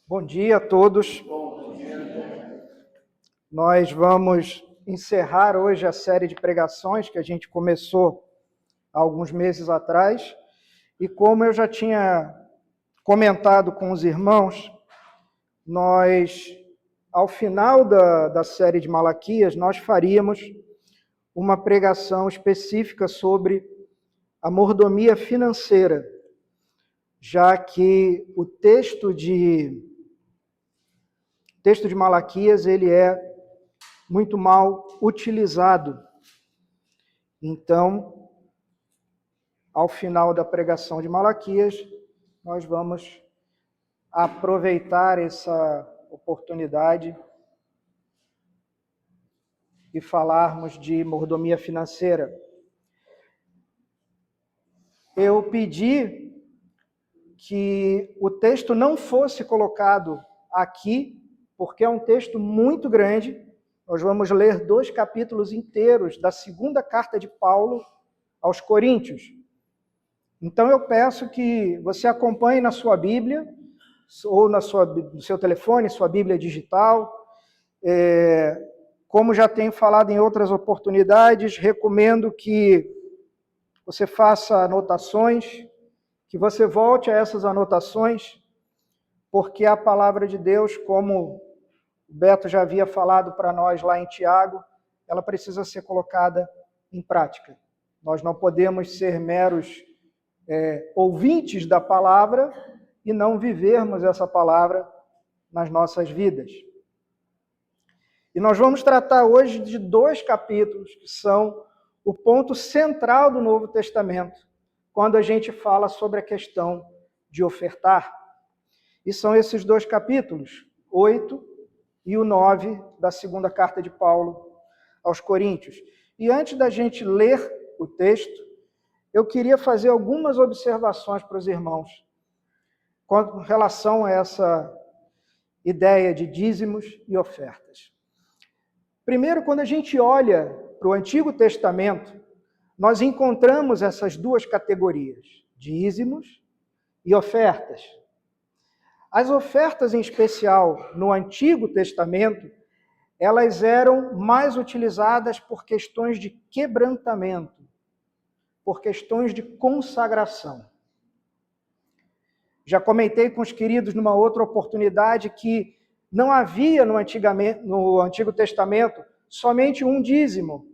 Bom dia a todos. Nós vamos encerrar hoje a série de pregações que a gente começou há alguns meses atrás. E como eu já tinha comentado com os irmãos, nós, ao final da série de Malaquias, nós faríamos uma pregação específica sobre a mordomia financeira, já que o texto de Malaquias ele é muito mal utilizado. Então, ao final da pregação de Malaquias, nós vamos aproveitar essa oportunidade e falarmos de mordomia financeira. Eu pedi que o texto não fosse colocado aqui, porque é um texto muito grande. Nós vamos ler 2 capítulos inteiros da segunda carta de Paulo aos Coríntios. Então eu peço que você acompanhe na sua Bíblia, ou no seu telefone, sua Bíblia digital. Como já tenho falado em outras oportunidades, recomendo que você faça anotações, que você volte a essas anotações, porque a palavra de Deus, como o Beto já havia falado para nós lá em Tiago, ela precisa ser colocada em prática. Nós não podemos ser meros ouvintes da palavra e não vivermos essa palavra nas nossas vidas. E nós vamos tratar hoje de 2 capítulos que são o ponto central do Novo Testamento, quando a gente fala sobre a questão de ofertar. E são esses 2 capítulos, 8 e o 9 da segunda carta de Paulo aos Coríntios. E antes da gente ler o texto, eu queria fazer algumas observações para os irmãos com relação a essa ideia de dízimos e ofertas. Primeiro, quando a gente olha para o Antigo Testamento, nós encontramos essas 2 categorias, dízimos e ofertas. As ofertas, em especial no Antigo Testamento, elas eram mais utilizadas por questões de quebrantamento, por questões de consagração. Já comentei com os queridos numa outra oportunidade que não havia no Antigo Testamento somente um dízimo.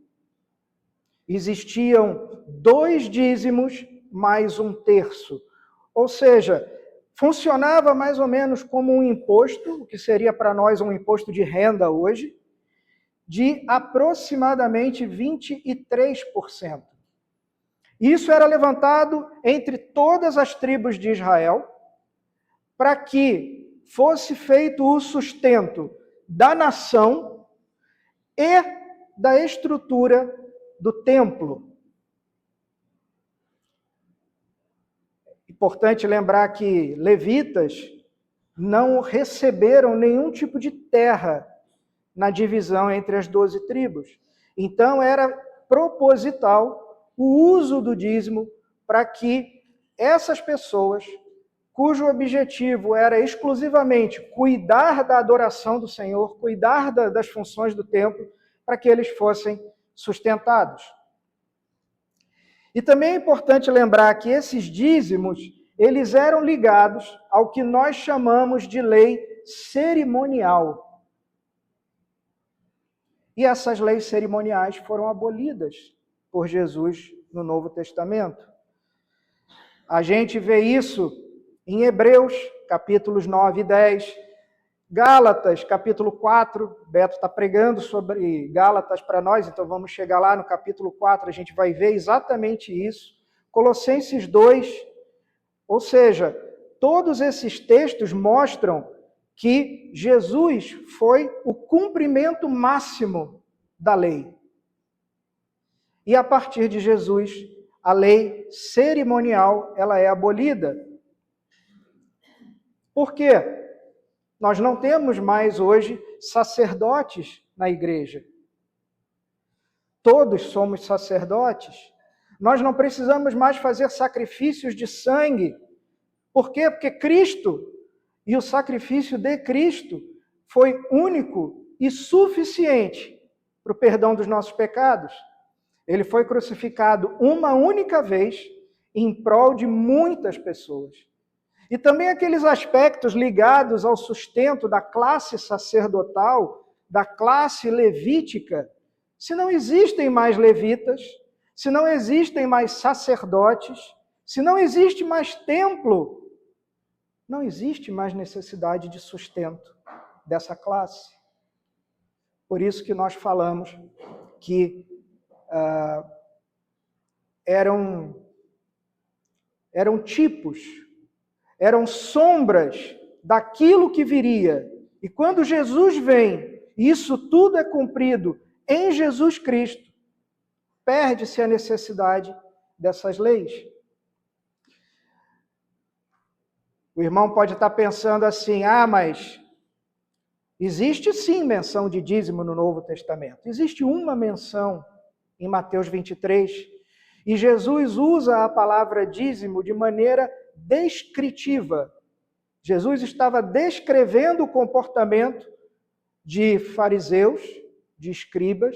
Existiam 2 dízimos mais 1/3. Ou seja, funcionava mais ou menos como um imposto, o que seria para nós um imposto de renda hoje, de aproximadamente 23%. Isso era levantado entre todas as tribos de Israel, para que fosse feito o sustento da nação e da estrutura do templo. Importante lembrar que levitas não receberam nenhum tipo de terra na divisão entre as 12 tribos. Então era proposital o uso do dízimo para que essas pessoas, cujo objetivo era exclusivamente cuidar da adoração do Senhor, cuidar das funções do templo, para que eles fossem sustentados. E também é importante lembrar que esses dízimos, eles eram ligados ao que nós chamamos de lei cerimonial. E essas leis cerimoniais foram abolidas por Jesus no Novo Testamento. A gente vê isso em Hebreus, capítulos 9 e 10, Gálatas, capítulo 4, Beto está pregando sobre Gálatas para nós, então vamos chegar lá no capítulo 4, a gente vai ver exatamente isso. Colossenses 2, ou seja, todos esses textos mostram que Jesus foi o cumprimento máximo da lei. E a partir de Jesus, a lei cerimonial, ela é abolida. Por quê? Nós não temos mais hoje sacerdotes na igreja. Todos somos sacerdotes. Nós não precisamos mais fazer sacrifícios de sangue. Por quê? Porque Cristo E o sacrifício de Cristo foi único e suficiente para o perdão dos nossos pecados. Ele foi crucificado uma única vez em prol de muitas pessoas. E também aqueles aspectos ligados ao sustento da classe sacerdotal, da classe levítica. Se não existem mais levitas, se não existem mais sacerdotes, se não existe mais templo, não existe mais necessidade de sustento dessa classe. Por isso que nós falamos que eram tipos, eram sombras daquilo que viria. E quando Jesus vem, e isso tudo é cumprido em Jesus Cristo, perde-se a necessidade dessas leis. O irmão pode estar pensando assim, mas existe sim menção de dízimo no Novo Testamento. Existe uma menção em Mateus 23, e Jesus usa a palavra dízimo de maneira descritiva. Jesus estava descrevendo o comportamento de fariseus, de escribas,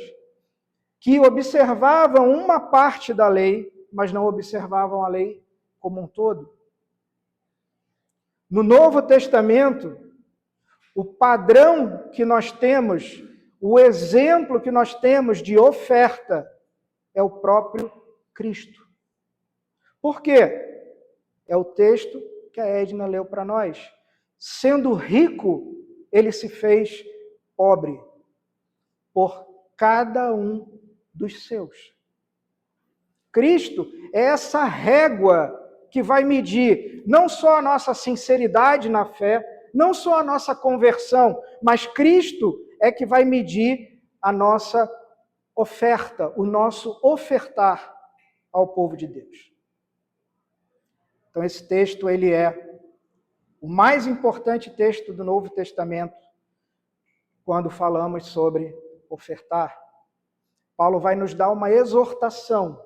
que observavam uma parte da lei, mas não observavam a lei como um todo. No Novo Testamento, o padrão que nós temos, o exemplo que nós temos de oferta é o próprio Cristo. Por quê? É o texto que a Edna leu para nós. Sendo rico, ele se fez pobre por cada um dos seus. Cristo é essa régua que vai medir não só a nossa sinceridade na fé, não só a nossa conversão, mas Cristo é que vai medir a nossa oferta, o nosso ofertar ao povo de Deus. Então esse texto, ele é o mais importante texto do Novo Testamento quando falamos sobre ofertar. Paulo vai nos dar uma exortação.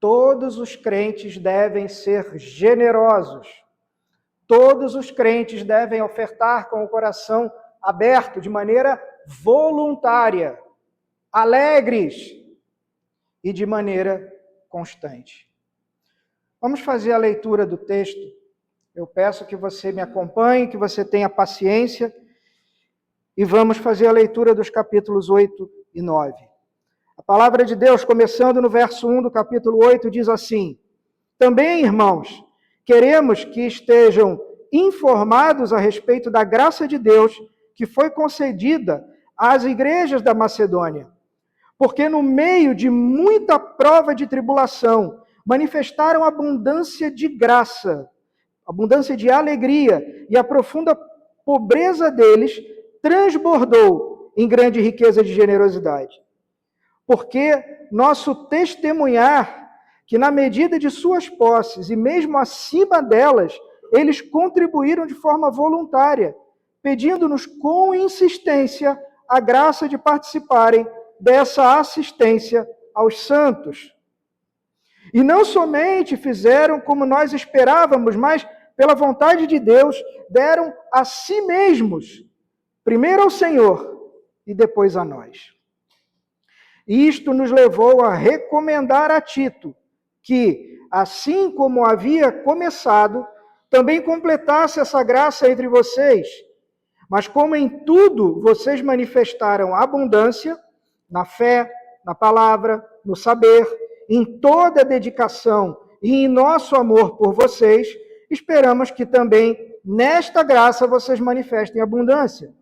Todos os crentes devem ser generosos. Todos os crentes devem ofertar com o coração aberto, de maneira voluntária, alegres e de maneira constante. Vamos fazer a leitura do texto. Eu peço que você me acompanhe, que você tenha paciência, e vamos fazer a leitura dos capítulos 8 e 9. A palavra de Deus, começando no verso 1 do capítulo 8, diz assim: Também, irmãos, queremos que estejam informados a respeito da graça de Deus que foi concedida às igrejas da Macedônia, porque no meio de muita prova de tribulação, manifestaram abundância de graça, abundância de alegria, e a profunda pobreza deles transbordou em grande riqueza de generosidade. Porque nosso testemunhar, que na medida de suas posses e mesmo acima delas, eles contribuíram de forma voluntária, pedindo-nos com insistência a graça de participarem dessa assistência aos santos. E não somente fizeram como nós esperávamos, mas, pela vontade de Deus, deram a si mesmos, primeiro ao Senhor e depois a nós. Isto nos levou a recomendar a Tito que, assim como havia começado, também completasse essa graça entre vocês. Mas como em tudo vocês manifestaram abundância, na fé, na palavra, no saber, em toda a dedicação e em nosso amor por vocês, esperamos que também nesta graça vocês manifestem abundância.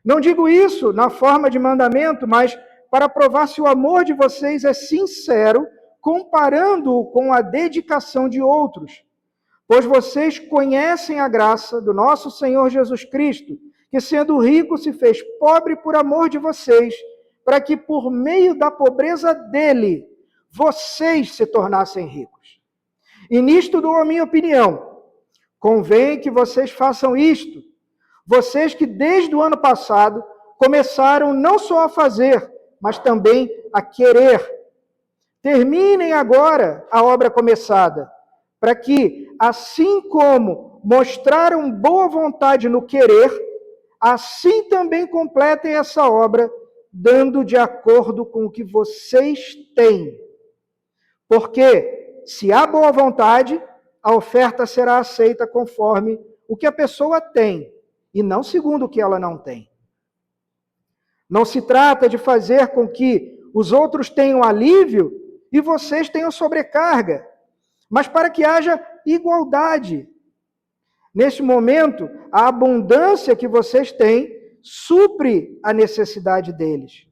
Não digo isso na forma de mandamento, mas para provar se o amor de vocês é sincero, comparando-o com a dedicação de outros. Pois vocês conhecem a graça do nosso Senhor Jesus Cristo, que sendo rico se fez pobre por amor de vocês, para que por meio da pobreza dele, vocês se tornassem ricos. E nisto dou a minha opinião. Convém que vocês façam isto. Vocês que desde o ano passado começaram não só a fazer, mas também a querer. Terminem agora a obra começada, para que, assim como mostraram boa vontade no querer, assim também completem essa obra, dando de acordo com o que vocês têm. Porque, se há boa vontade, a oferta será aceita conforme o que a pessoa tem, e não segundo o que ela não tem. Não se trata de fazer com que os outros tenham alívio e vocês tenham sobrecarga, mas para que haja igualdade. Neste momento, a abundância que vocês têm supre a necessidade deles,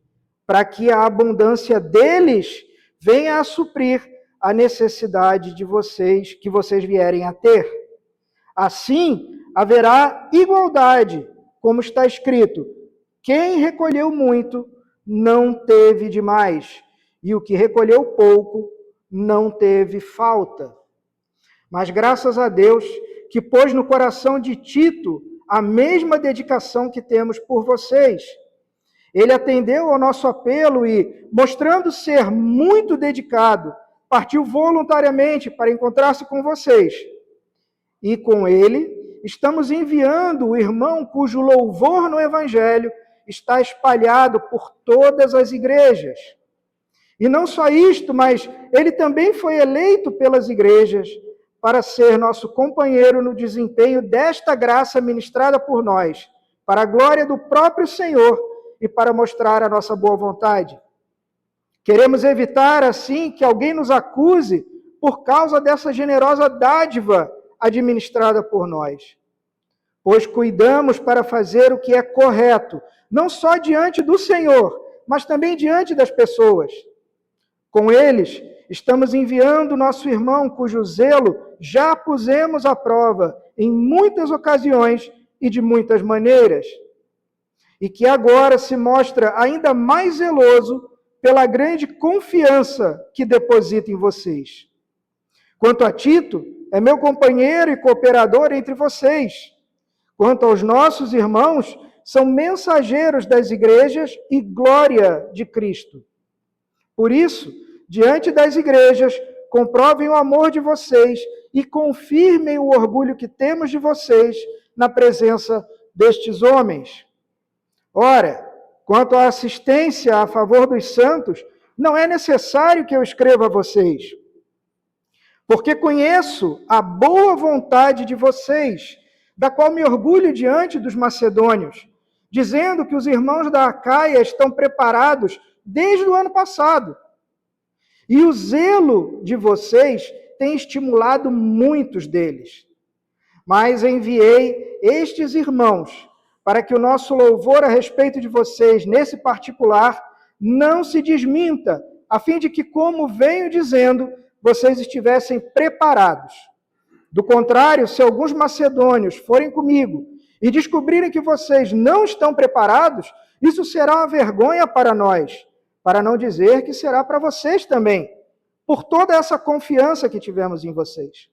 para que a abundância deles venha a suprir a necessidade de vocês, que vocês vierem a ter. Assim, haverá igualdade, como está escrito: quem recolheu muito não teve demais, e o que recolheu pouco não teve falta. Mas graças a Deus que pôs no coração de Tito a mesma dedicação que temos por vocês. Ele atendeu ao nosso apelo e, mostrando ser muito dedicado, partiu voluntariamente para encontrar-se com vocês. E com ele, estamos enviando o irmão cujo louvor no Evangelho está espalhado por todas as igrejas. E não só isto, mas ele também foi eleito pelas igrejas para ser nosso companheiro no desempenho desta graça ministrada por nós, para a glória do próprio Senhor e para mostrar a nossa boa vontade. Queremos evitar, assim, que alguém nos acuse por causa dessa generosa dádiva administrada por nós, pois cuidamos para fazer o que é correto, não só diante do Senhor, mas também diante das pessoas. Com eles, estamos enviando nosso irmão, cujo zelo já pusemos à prova em muitas ocasiões e de muitas maneiras, e que agora se mostra ainda mais zeloso pela grande confiança que deposita em vocês. Quanto a Tito, é meu companheiro e cooperador entre vocês. Quanto aos nossos irmãos, são mensageiros das igrejas e glória de Cristo. Por isso, diante das igrejas, comprovem o amor de vocês e confirmem o orgulho que temos de vocês na presença destes homens. Ora, quanto à assistência a favor dos santos, não é necessário que eu escreva a vocês, porque conheço a boa vontade de vocês, da qual me orgulho diante dos macedônios, dizendo que os irmãos da Acaia estão preparados desde o ano passado. E o zelo de vocês tem estimulado muitos deles. Mas enviei estes irmãos para que o nosso louvor a respeito de vocês, nesse particular, não se desminta, a fim de que, como venho dizendo, vocês estivessem preparados. Do contrário, se alguns macedônios forem comigo e descobrirem que vocês não estão preparados, isso será uma vergonha para nós, para não dizer que será para vocês também, por toda essa confiança que tivemos em vocês.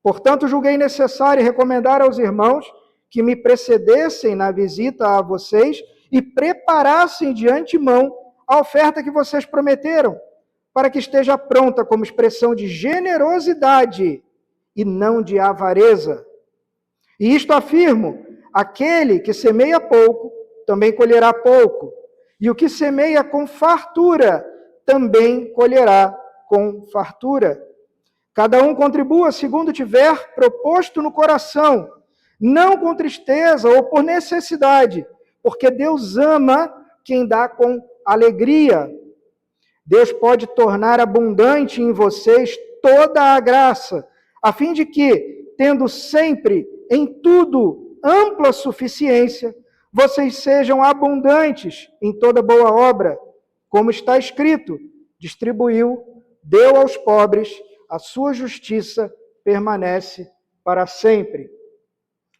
Portanto, julguei necessário recomendar aos irmãos que me precedessem na visita a vocês e preparassem de antemão a oferta que vocês prometeram, para que esteja pronta como expressão de generosidade e não de avareza. E isto afirmo: aquele que semeia pouco, também colherá pouco, e o que semeia com fartura, também colherá com fartura. Cada um contribua segundo tiver proposto no coração, não com tristeza ou por necessidade, porque Deus ama quem dá com alegria. Deus pode tornar abundante em vocês toda a graça, a fim de que, tendo sempre em tudo ampla suficiência, vocês sejam abundantes em toda boa obra, como está escrito: distribuiu, deu aos pobres, a sua justiça permanece para sempre.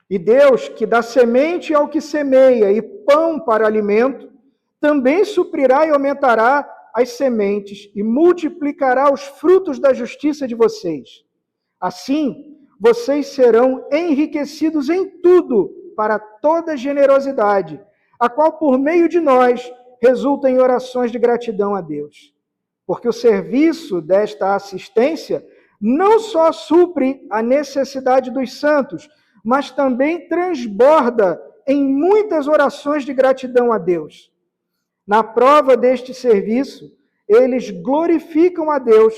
E Deus, que dá semente ao que semeia e pão para alimento, também suprirá e aumentará as sementes e multiplicará os frutos da justiça de vocês. Assim, vocês serão enriquecidos em tudo para toda generosidade, a qual por meio de nós resulta em orações de gratidão a Deus. Porque o serviço desta assistência não só supre a necessidade dos santos, mas também transborda em muitas orações de gratidão a Deus. Na prova deste serviço, eles glorificam a Deus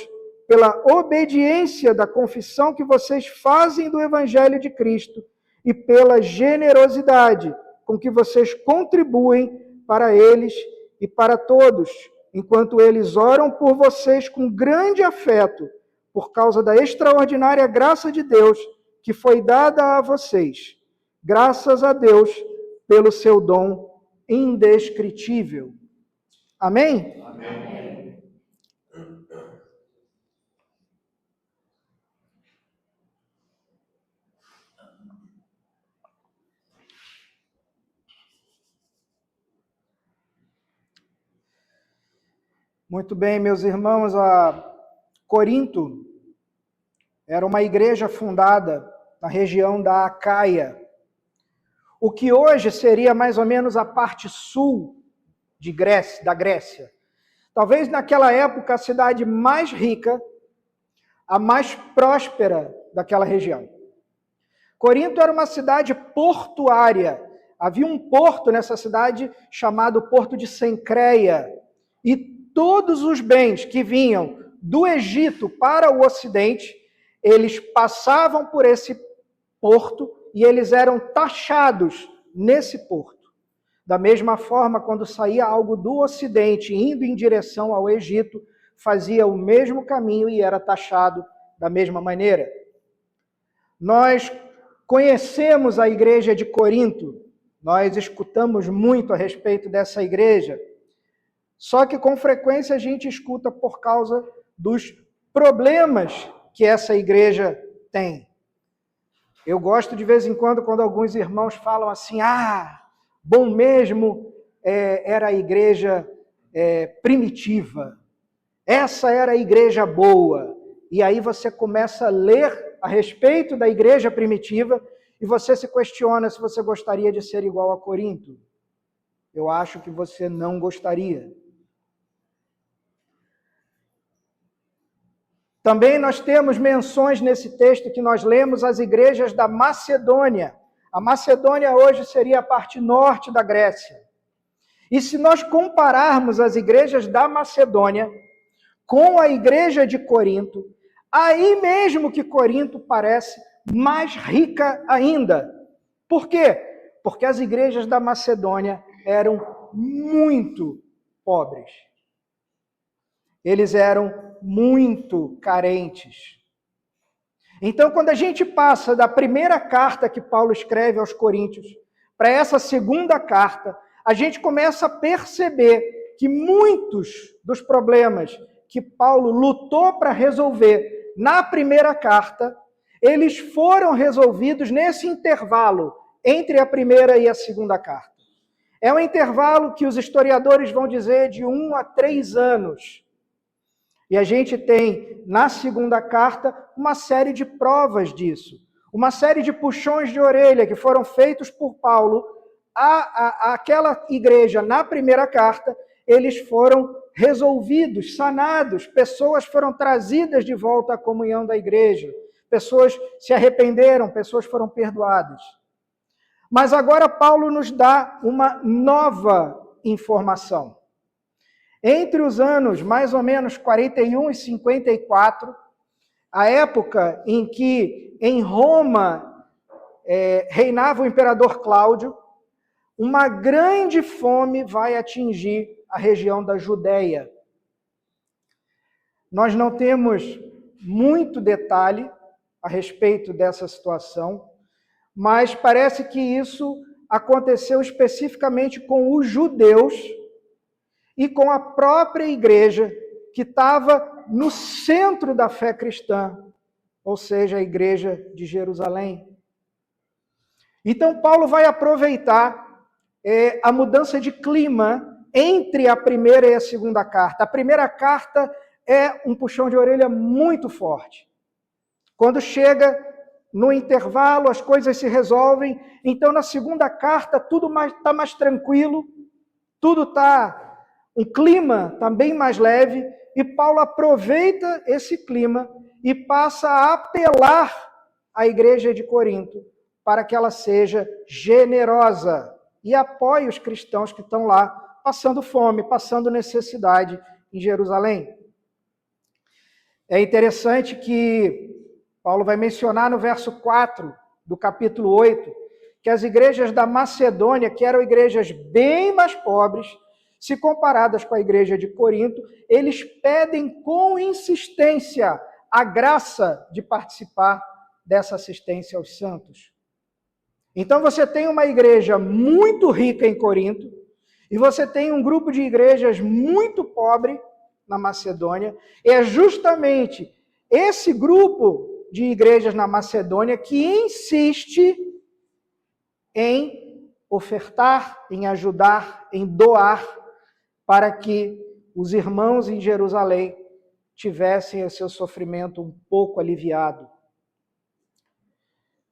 pela obediência da confissão que vocês fazem do Evangelho de Cristo e pela generosidade com que vocês contribuem para eles e para todos, enquanto eles oram por vocês com grande afeto, por causa da extraordinária graça de Deus que foi dada a vocês. Graças a Deus pelo seu dom indescritível. Amém? Amém. Muito bem, meus irmãos, a Corinto era uma igreja fundada na região da Acaia, o que hoje seria mais ou menos a parte sul da Grécia. Talvez naquela época a cidade mais rica, a mais próspera daquela região. Corinto era uma cidade portuária. Havia um porto nessa cidade chamado Porto de Cencreia. E todos os bens que vinham do Egito para o Ocidente, eles passavam por esse porto e eles eram taxados nesse porto. Da mesma forma, quando saía algo do Ocidente indo em direção ao Egito, fazia o mesmo caminho e era taxado da mesma maneira. Nós conhecemos a igreja de Corinto, nós escutamos muito a respeito dessa igreja, só que com frequência a gente escuta por causa dos problemas que essa igreja tem. Eu gosto de vez em quando alguns irmãos falam assim, bom mesmo era a igreja primitiva, essa era a igreja boa. E aí você começa a ler a respeito da igreja primitiva e você se questiona se você gostaria de ser igual a Corinto. Eu acho que você não gostaria. Também nós temos menções nesse texto que nós lemos as igrejas da Macedônia. A Macedônia hoje seria a parte norte da Grécia. E se nós compararmos as igrejas da Macedônia com a igreja de Corinto, aí mesmo que Corinto parece mais rica ainda. Por quê? Porque as igrejas da Macedônia eram muito pobres. Eles eram muito carentes. Então, quando a gente passa da primeira carta que Paulo escreve aos Coríntios para essa segunda carta, a gente começa a perceber que muitos dos problemas que Paulo lutou para resolver na primeira carta, eles foram resolvidos nesse intervalo entre a primeira e a segunda carta. É um intervalo que os historiadores vão dizer de 1 a 3 anos. E a gente tem, na segunda carta, uma série de provas disso. Uma série de puxões de orelha que foram feitos por Paulo àquela igreja na primeira carta, eles foram resolvidos, sanados, pessoas foram trazidas de volta à comunhão da igreja, pessoas se arrependeram, pessoas foram perdoadas. Mas agora Paulo nos dá uma nova informação. Entre os anos mais ou menos 41 e 54, a época em que em Roma reinava o imperador Cláudio, uma grande fome vai atingir a região da Judéia. Nós não temos muito detalhe a respeito dessa situação, mas parece que isso aconteceu especificamente com os judeus e com a própria igreja que estava no centro da fé cristã, ou seja, a igreja de Jerusalém. Então, Paulo vai aproveitar a mudança de clima entre a primeira e a segunda carta. A primeira carta é um puxão de orelha muito forte. Quando chega no intervalo, as coisas se resolvem. Então, na segunda carta, tudo está mais tranquilo, tudo está... Um clima também mais leve, e Paulo aproveita esse clima e passa a apelar à igreja de Corinto para que ela seja generosa e apoie os cristãos que estão lá passando fome, passando necessidade em Jerusalém. É interessante que Paulo vai mencionar no verso 4 do capítulo 8 que as igrejas da Macedônia, que eram igrejas bem mais pobres, se comparadas com a igreja de Corinto, eles pedem com insistência a graça de participar dessa assistência aos santos. Então você tem uma igreja muito rica em Corinto, e você tem um grupo de igrejas muito pobre na Macedônia, e é justamente esse grupo de igrejas na Macedônia que insiste em ofertar, em ajudar, em doar, para que os irmãos em Jerusalém tivessem o seu sofrimento um pouco aliviado.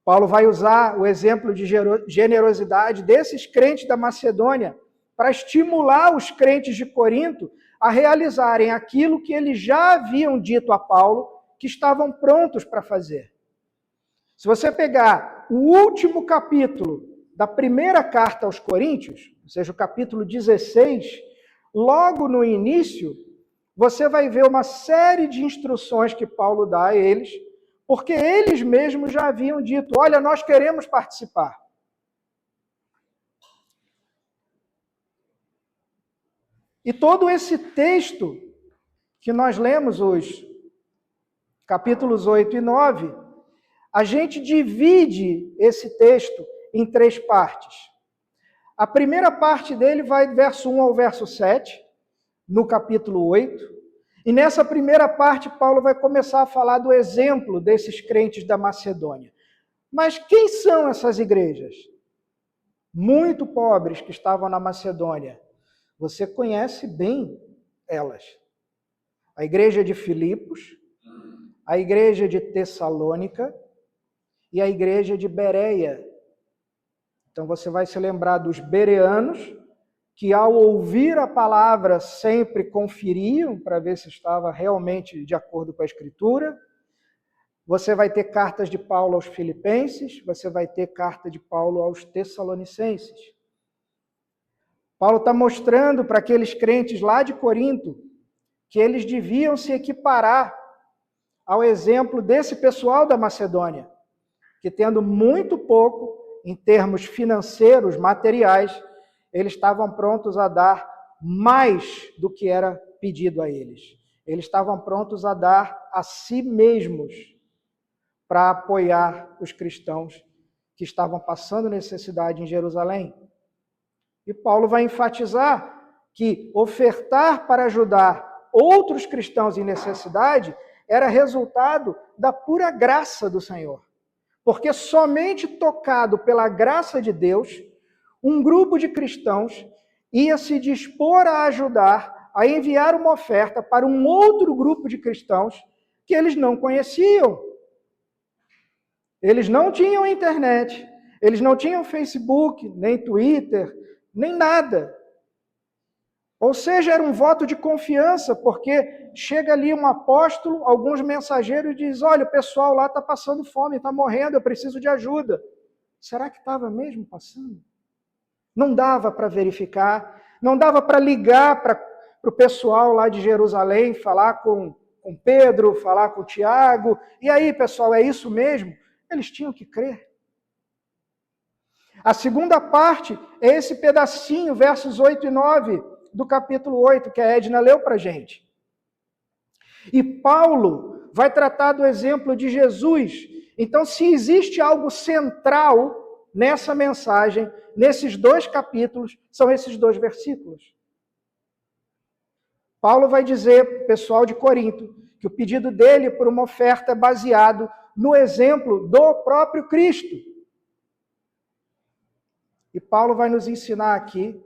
Paulo vai usar o exemplo de generosidade desses crentes da Macedônia para estimular os crentes de Corinto a realizarem aquilo que eles já haviam dito a Paulo que estavam prontos para fazer. Se você pegar o último capítulo da primeira carta aos Coríntios, ou seja, o capítulo 16, logo no início, você vai ver uma série de instruções que Paulo dá a eles, porque eles mesmos já haviam dito, olha, nós queremos participar. E todo esse texto que nós lemos hoje, capítulos 8 e 9, a gente divide esse texto em 3 partes. A primeira parte dele vai do verso 1 ao verso 7, no capítulo 8. E nessa primeira parte, Paulo vai começar a falar do exemplo desses crentes da Macedônia. Mas quem são essas igrejas? Muito pobres que estavam na Macedônia. Você conhece bem elas. A igreja de Filipos, a igreja de Tessalônica e a igreja de Bereia. Então você vai se lembrar dos bereanos, que ao ouvir a palavra sempre conferiam para ver se estava realmente de acordo com a Escritura. Você vai ter cartas de Paulo aos Filipenses, você vai ter carta de Paulo aos Tessalonicenses. Paulo está mostrando para aqueles crentes lá de Corinto que eles deviam se equiparar ao exemplo desse pessoal da Macedônia, que tendo muito pouco em termos financeiros, materiais, eles estavam prontos a dar mais do que era pedido a eles. Eles estavam prontos a dar a si mesmos para apoiar os cristãos que estavam passando necessidade em Jerusalém. E Paulo vai enfatizar que ofertar para ajudar outros cristãos em necessidade era resultado da pura graça do Senhor. Porque somente tocado pela graça de Deus, um grupo de cristãos ia se dispor a ajudar, a enviar uma oferta para um outro grupo de cristãos que eles não conheciam. Eles não tinham internet, eles não tinham Facebook, nem Twitter, nem nada. Ou seja, era um voto de confiança, porque chega ali um apóstolo, alguns mensageiros e diz, olha, o pessoal lá está passando fome, está morrendo, eu preciso de ajuda. Será que estava mesmo passando? Não dava para verificar, não dava para ligar para o pessoal lá de Jerusalém, falar com Pedro, falar com Tiago. E aí, pessoal, é isso mesmo? Eles tinham que crer. A segunda parte é esse pedacinho, versos 8 e 9, do capítulo 8, que a Edna leu para a gente. E Paulo vai tratar do exemplo de Jesus. Então, se existe algo central nessa mensagem, nesses 2 capítulos, são esses 2 versículos. Paulo vai dizer para o pessoal de Corinto que o pedido dele por uma oferta é baseado no exemplo do próprio Cristo. E Paulo vai nos ensinar aqui,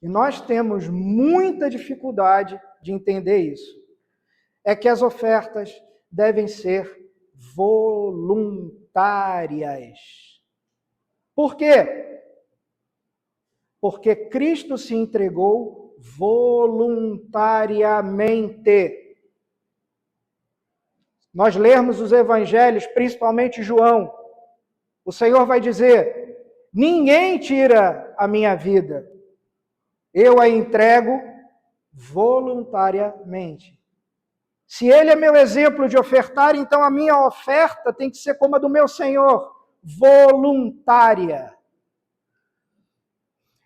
e nós temos muita dificuldade de entender isso, é que as ofertas devem ser voluntárias. Por quê? Porque Cristo se entregou voluntariamente. nós lermos os evangelhos, principalmente João, o Senhor vai dizer: ninguém tira a minha vida, eu a entrego voluntariamente. Se ele é meu exemplo de ofertar, então a minha oferta tem que ser como a do meu Senhor, voluntária.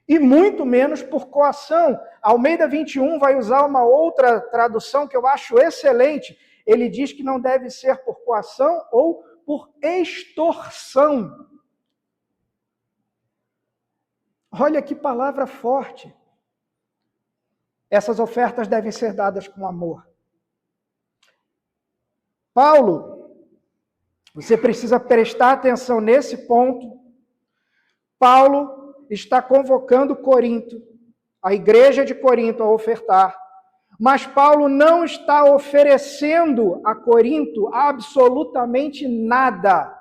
E muito menos por coação. Almeida 21 vai usar uma outra tradução que eu acho excelente. Ele diz que não deve ser por coação ou por extorsão. Olha que palavra forte. Essas ofertas devem ser dadas com amor. Paulo, você precisa prestar atenção nesse ponto. Paulo está convocando Corinto, a igreja de Corinto, a ofertar. Mas Paulo não está oferecendo a Corinto absolutamente nada.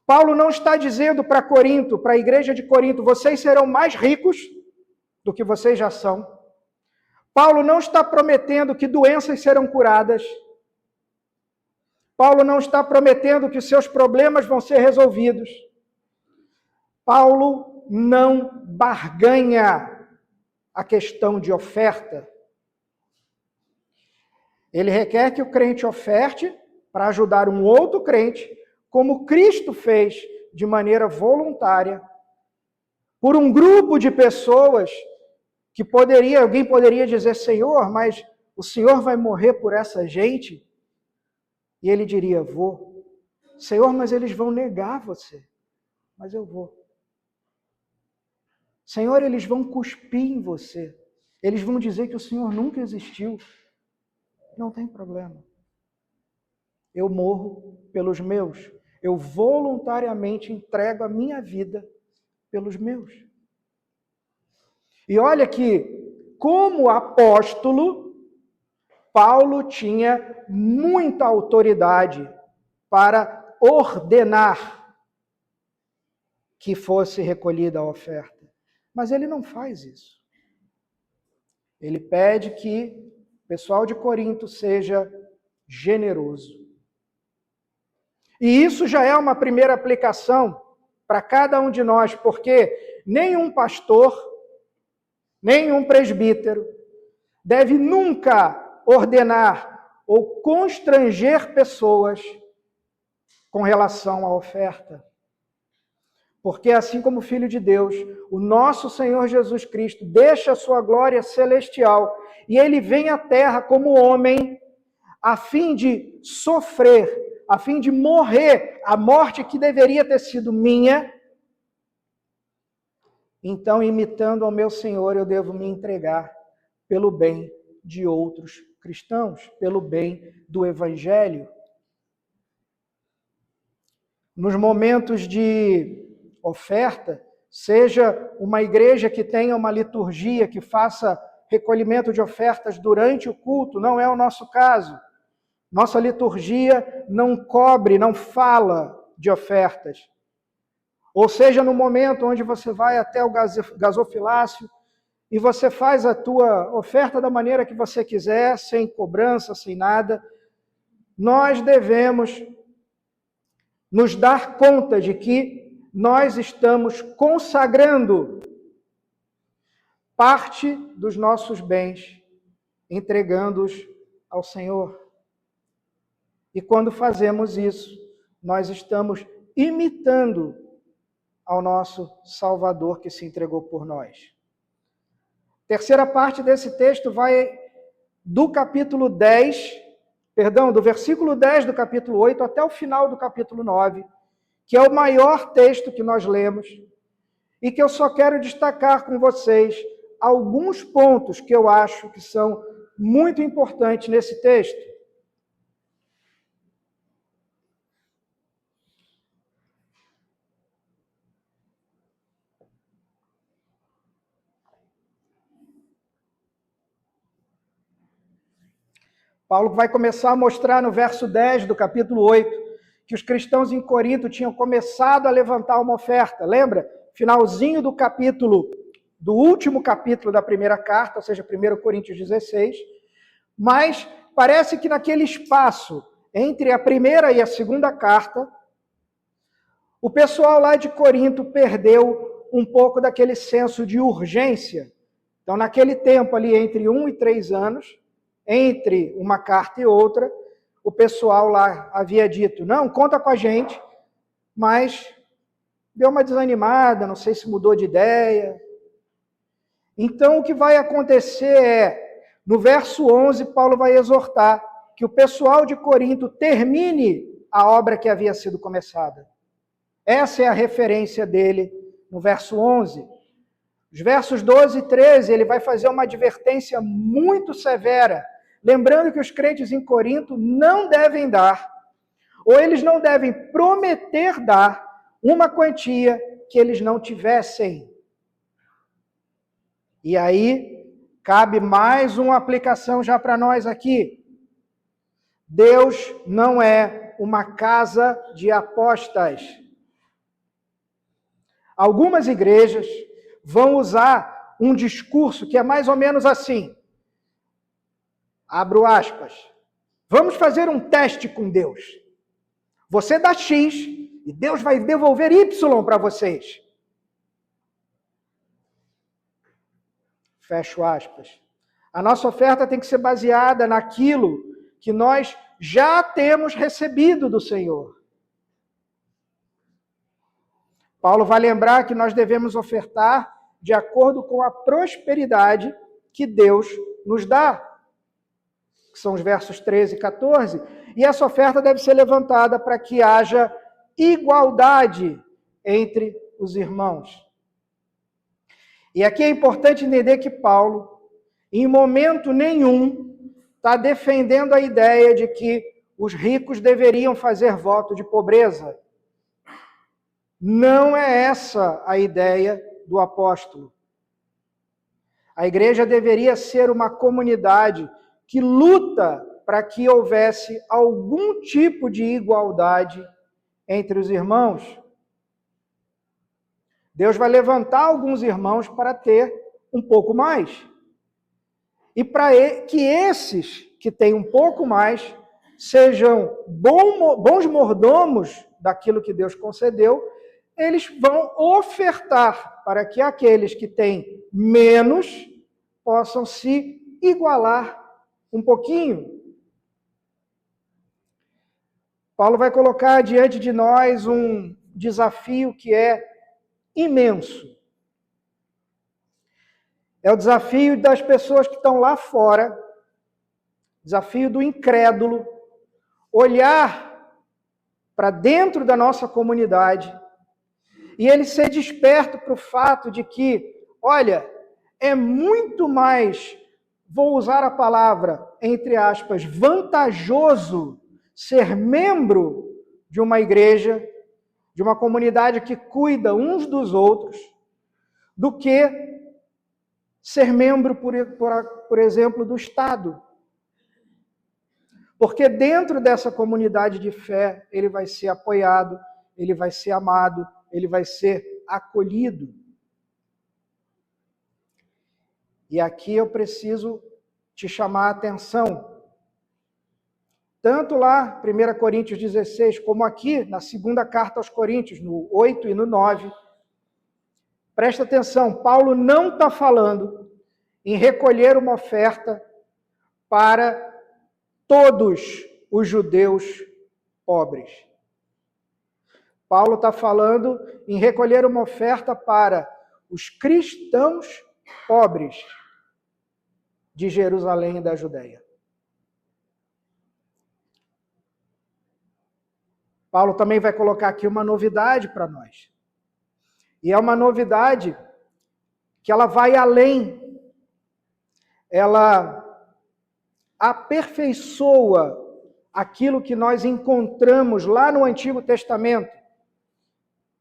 Paulo não está dizendo para Corinto, para a igreja de Corinto, vocês serão mais ricos do que vocês já são. Paulo não está prometendo que doenças serão curadas. Paulo não está prometendo que seus problemas vão ser resolvidos. Paulo não barganha a questão de oferta. Ele requer que o crente oferte para ajudar um outro crente, como Cristo fez de maneira voluntária, por um grupo de pessoas que alguém poderia dizer: Senhor, mas o Senhor vai morrer por essa gente? E ele diria: vou. Senhor, mas eles vão negar você. Mas eu vou. Senhor, eles vão cuspir em você. Eles vão dizer que o Senhor nunca existiu. Não tem problema. Eu morro pelos meus. Eu voluntariamente entrego a minha vida pelos meus. E olha que, como apóstolo, Paulo tinha muita autoridade para ordenar que fosse recolhida a oferta. Mas ele não faz isso. Ele pede que o pessoal de Corinto seja generoso. E isso já é uma primeira aplicação para cada um de nós, porque nenhum pastor, nenhum presbítero deve nunca ordenar ou constranger pessoas com relação à oferta. Porque assim como Filho de Deus, o nosso Senhor Jesus Cristo deixa a sua glória celestial e ele vem à terra como homem a fim de sofrer, a fim de morrer a morte que deveria ter sido minha. Então, imitando ao meu Senhor, eu devo me entregar pelo bem de outros cristãos, pelo bem do Evangelho. Nos momentos de oferta, seja uma igreja que tenha uma liturgia, que faça recolhimento de ofertas durante o culto, não é o nosso caso. Nossa liturgia não cobre, não fala de ofertas. Ou seja, no momento onde você vai até o gasofilácio e você faz a tua oferta da maneira que você quiser, sem cobrança, sem nada, nós devemos nos dar conta de que nós estamos consagrando parte dos nossos bens, entregando-os ao Senhor. E quando fazemos isso, nós estamos imitando ao nosso Salvador que se entregou por nós. Terceira parte desse texto vai do capítulo 10, do versículo 10 do capítulo 8 até o final do capítulo 9, que é o maior texto que nós lemos, e que eu só quero destacar com vocês alguns pontos que eu acho que são muito importantes nesse texto. Paulo vai começar a mostrar no verso 10 do capítulo 8 que os cristãos em Corinto tinham começado a levantar uma oferta. Lembra? Finalzinho do último capítulo da primeira carta, ou seja, 1 Coríntios 16. Mas parece que naquele espaço entre a primeira e a segunda carta, o pessoal lá de Corinto perdeu um pouco daquele senso de urgência. Então, naquele tempo ali, entre 1 e 3 anos, entre uma carta e outra, o pessoal lá havia dito, não, conta com a gente, mas deu uma desanimada, não sei se mudou de ideia. Então, o que vai acontecer é, no verso 11, Paulo vai exortar que o pessoal de Corinto termine a obra que havia sido começada. Essa é a referência dele no verso 11. Os versos 12 e 13, ele vai fazer uma advertência muito severa, lembrando que os crentes em Corinto não devem dar, ou eles não devem prometer dar uma quantia que eles não tivessem. E aí, cabe mais uma aplicação já para nós aqui. Deus não é uma casa de apostas. Algumas igrejas vão usar um discurso que é mais ou menos assim. Abro aspas. Vamos fazer um teste com Deus. Você dá X e Deus vai devolver Y para vocês. Fecho aspas. A nossa oferta tem que ser baseada naquilo que nós já temos recebido do Senhor. Paulo vai lembrar que nós devemos ofertar de acordo com a prosperidade que Deus nos dá, que são os versos 13 e 14, e essa oferta deve ser levantada para que haja igualdade entre os irmãos. E aqui é importante entender que Paulo, em momento nenhum, está defendendo a ideia de que os ricos deveriam fazer voto de pobreza. Não é essa a ideia do apóstolo. A igreja deveria ser uma comunidade que luta para que houvesse algum tipo de igualdade entre os irmãos. Deus vai levantar alguns irmãos para ter um pouco mais. E para que esses que têm um pouco mais sejam bons mordomos daquilo que Deus concedeu, eles vão ofertar para que aqueles que têm menos possam se igualar um pouquinho. Paulo vai colocar diante de nós um desafio que é imenso. É o desafio das pessoas que estão lá fora, desafio do incrédulo, olhar para dentro da nossa comunidade e ele ser desperto para o fato de que, olha, é muito mais, vou usar a palavra, entre aspas, vantajoso ser membro de uma igreja, de uma comunidade que cuida uns dos outros, do que ser membro, por exemplo, do Estado. Porque dentro dessa comunidade de fé, ele vai ser apoiado, ele vai ser amado, ele vai ser acolhido. E aqui eu preciso te chamar a atenção. Tanto lá, 1 Coríntios 16, como aqui, na segunda carta aos Coríntios, no 8 e no 9, presta atenção, Paulo não está falando em recolher uma oferta para todos os judeus pobres. Paulo está falando em recolher uma oferta para os cristãos pobres de Jerusalém e da Judéia. Paulo também vai colocar aqui uma novidade para nós. E é uma novidade que ela vai além. Ela aperfeiçoa aquilo que nós encontramos lá no Antigo Testamento,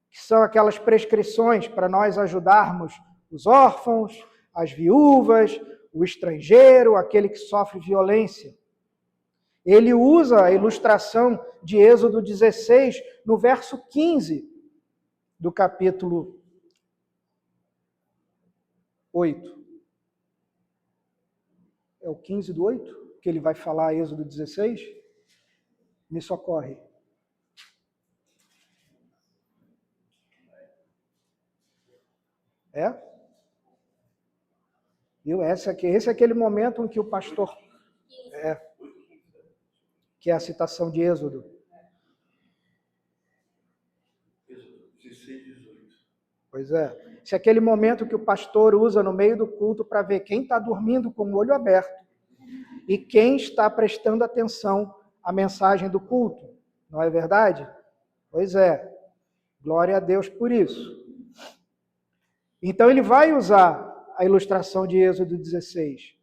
que são aquelas prescrições para nós ajudarmos os órfãos, as viúvas, o estrangeiro, aquele que sofre violência. Ele usa a ilustração de Êxodo 16, no verso 15 do capítulo 8. É o 15 do 8 que ele vai falar, Êxodo 16? Me socorre. É? Viu? Esse é aquele momento em que o pastor... que é a citação de Êxodo. 16, 18. Pois é. Esse é aquele momento que o pastor usa no meio do culto para ver quem está dormindo com o olho aberto e quem está prestando atenção à mensagem do culto. Não é verdade? Pois é. Glória a Deus por isso. Então ele vai usar a ilustração de Êxodo 16.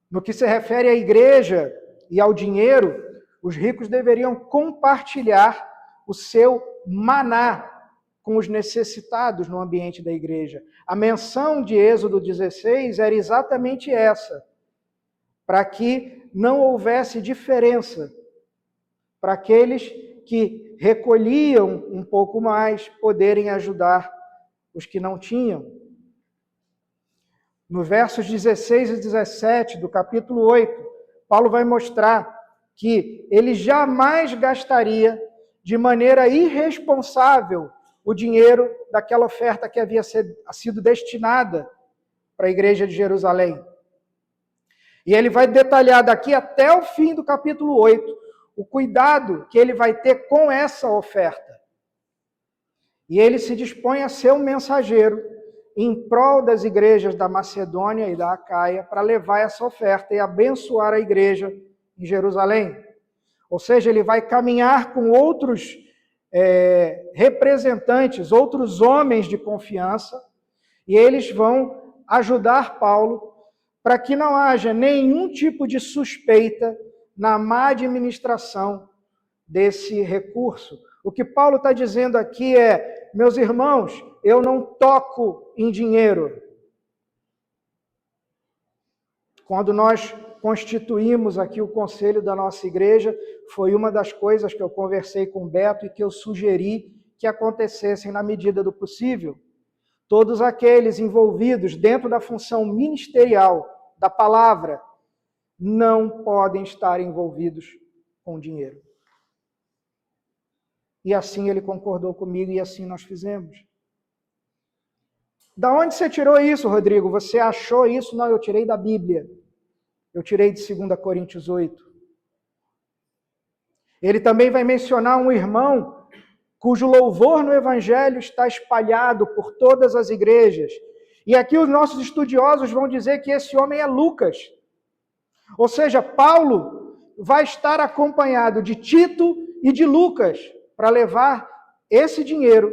No que se refere à igreja e ao dinheiro, os ricos deveriam compartilhar o seu maná com os necessitados no ambiente da igreja. A menção de Êxodo 16 era exatamente essa, para que não houvesse diferença, para aqueles que recolhiam um pouco mais poderem ajudar os que não tinham. No versos 16 e 17 do capítulo 8, Paulo vai mostrar que ele jamais gastaria de maneira irresponsável o dinheiro daquela oferta que havia sido destinada para a igreja de Jerusalém. E ele vai detalhar daqui até o fim do capítulo 8 o cuidado que ele vai ter com essa oferta. E ele se dispõe a ser um mensageiro em prol das igrejas da Macedônia e da Acaia para levar essa oferta e abençoar a igreja em Jerusalém. Ou seja, ele vai caminhar com outros representantes, outros homens de confiança, e eles vão ajudar Paulo para que não haja nenhum tipo de suspeita na má administração desse recurso. O que Paulo está dizendo aqui é, meus irmãos, eu não toco em dinheiro. Quando nós constituímos aqui o conselho da nossa igreja, foi uma das coisas que eu conversei com o Beto e que eu sugeri que acontecessem na medida do possível. Todos aqueles envolvidos dentro da função ministerial da palavra não podem estar envolvidos com dinheiro. E assim ele concordou comigo e assim nós fizemos. Da onde você tirou isso, Rodrigo? Você achou isso? Não, eu tirei da Bíblia. Eu tirei de 2 Coríntios 8. Ele também vai mencionar um irmão cujo louvor no Evangelho está espalhado por todas as igrejas. E aqui os nossos estudiosos vão dizer que esse homem é Lucas. Ou seja, Paulo vai estar acompanhado de Tito e de Lucas para levar esse dinheiro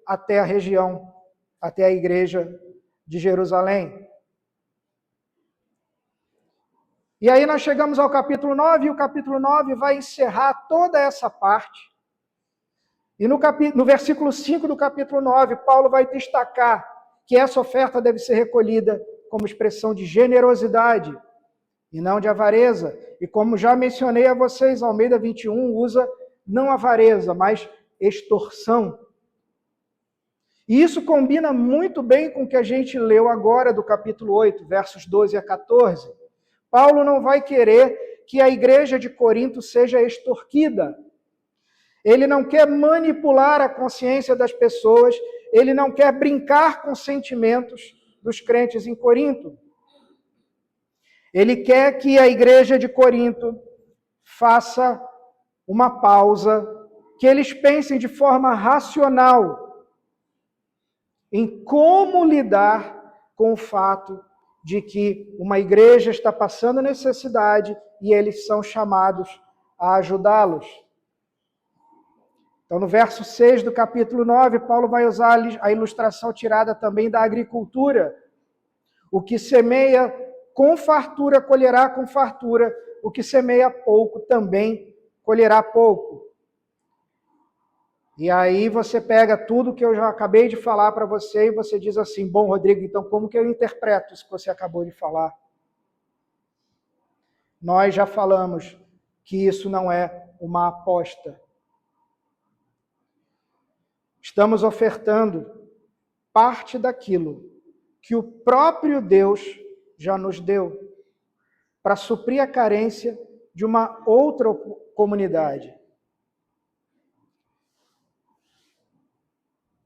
até a região, até a igreja de Jerusalém. E aí nós chegamos ao capítulo 9, e o capítulo 9 vai encerrar toda essa parte. E no versículo 5 do capítulo 9, Paulo vai destacar que essa oferta deve ser recolhida como expressão de generosidade e não de avareza. E como já mencionei a vocês, Almeida 21 usa não avareza, mas extorsão. E isso combina muito bem com o que a gente leu agora do capítulo 8, versos 12 a 14. Paulo não vai querer que a igreja de Corinto seja extorquida. Ele não quer manipular a consciência das pessoas, ele não quer brincar com os sentimentos dos crentes em Corinto. Ele quer que a igreja de Corinto faça uma pausa, que eles pensem de forma racional em como lidar com o fato de que uma igreja está passando necessidade e eles são chamados a ajudá-los. Então, no verso 6 do capítulo 9, Paulo vai usar a ilustração tirada também da agricultura. O que semeia com fartura, colherá com fartura. O que semeia pouco, também colherá pouco. E aí você pega tudo que eu já acabei de falar para você e você diz assim, bom, Rodrigo, então como que eu interpreto isso que você acabou de falar? Nós já falamos que isso não é uma aposta. Estamos ofertando parte daquilo que o próprio Deus já nos deu para suprir a carência de uma outra comunidade.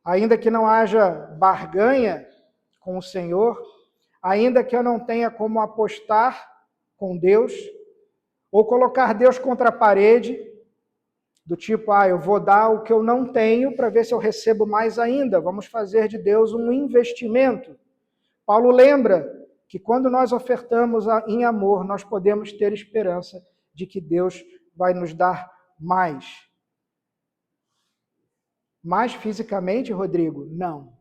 Ainda que não haja barganha com o Senhor, ainda que eu não tenha como apostar com Deus, ou colocar Deus contra a parede, do tipo, eu vou dar o que eu não tenho para ver se eu recebo mais ainda. Vamos fazer de Deus um investimento. Paulo lembra que quando nós ofertamos em amor, nós podemos ter esperança de que Deus vai nos dar mais. Mais fisicamente, Rodrigo? Não.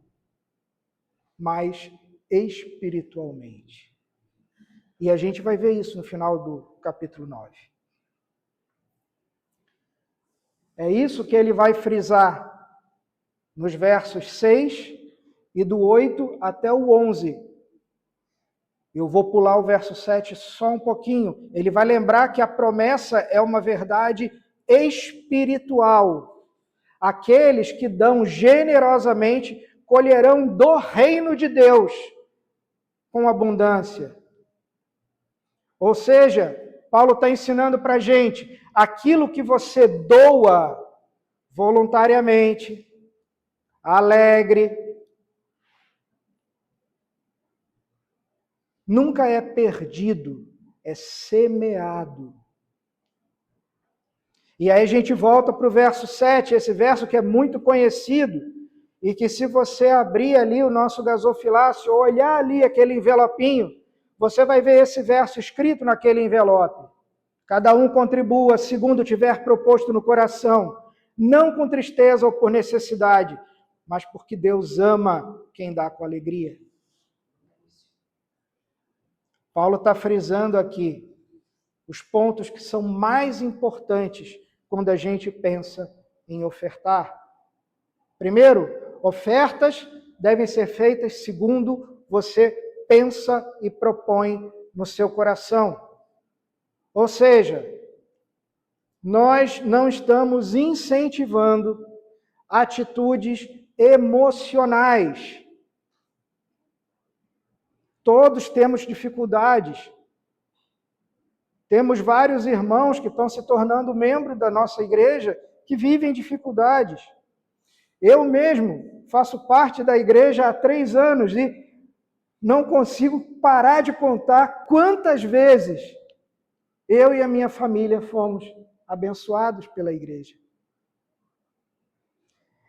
Mais espiritualmente. E a gente vai ver isso no final do capítulo 9. É isso que ele vai frisar nos versos 6 e do 8 até o 11. Eu vou pular o verso 7 só um pouquinho. Ele vai lembrar que a promessa é uma verdade espiritual. Aqueles que dão generosamente colherão do reino de Deus com abundância. Ou seja, Paulo está ensinando para a gente, aquilo que você doa voluntariamente, alegre, nunca é perdido, é semeado. E aí a gente volta para o verso 7, esse verso que é muito conhecido, e que se você abrir ali o nosso gasofilácio, ou olhar ali aquele envelopinho, você vai ver esse verso escrito naquele envelope. Cada um contribua segundo tiver proposto no coração, não com tristeza ou por necessidade, mas porque Deus ama quem dá com alegria. Paulo está frisando aqui os pontos que são mais importantes quando a gente pensa em ofertar. Primeiro, ofertas devem ser feitas segundo você pensa e propõe no seu coração. Ou seja, nós não estamos incentivando atitudes emocionais. Todos temos dificuldades. Temos vários irmãos que estão se tornando membros da nossa igreja que vivem dificuldades. Eu mesmo faço parte da igreja há 3 anos e não consigo parar de contar quantas vezes eu e a minha família fomos abençoados pela igreja.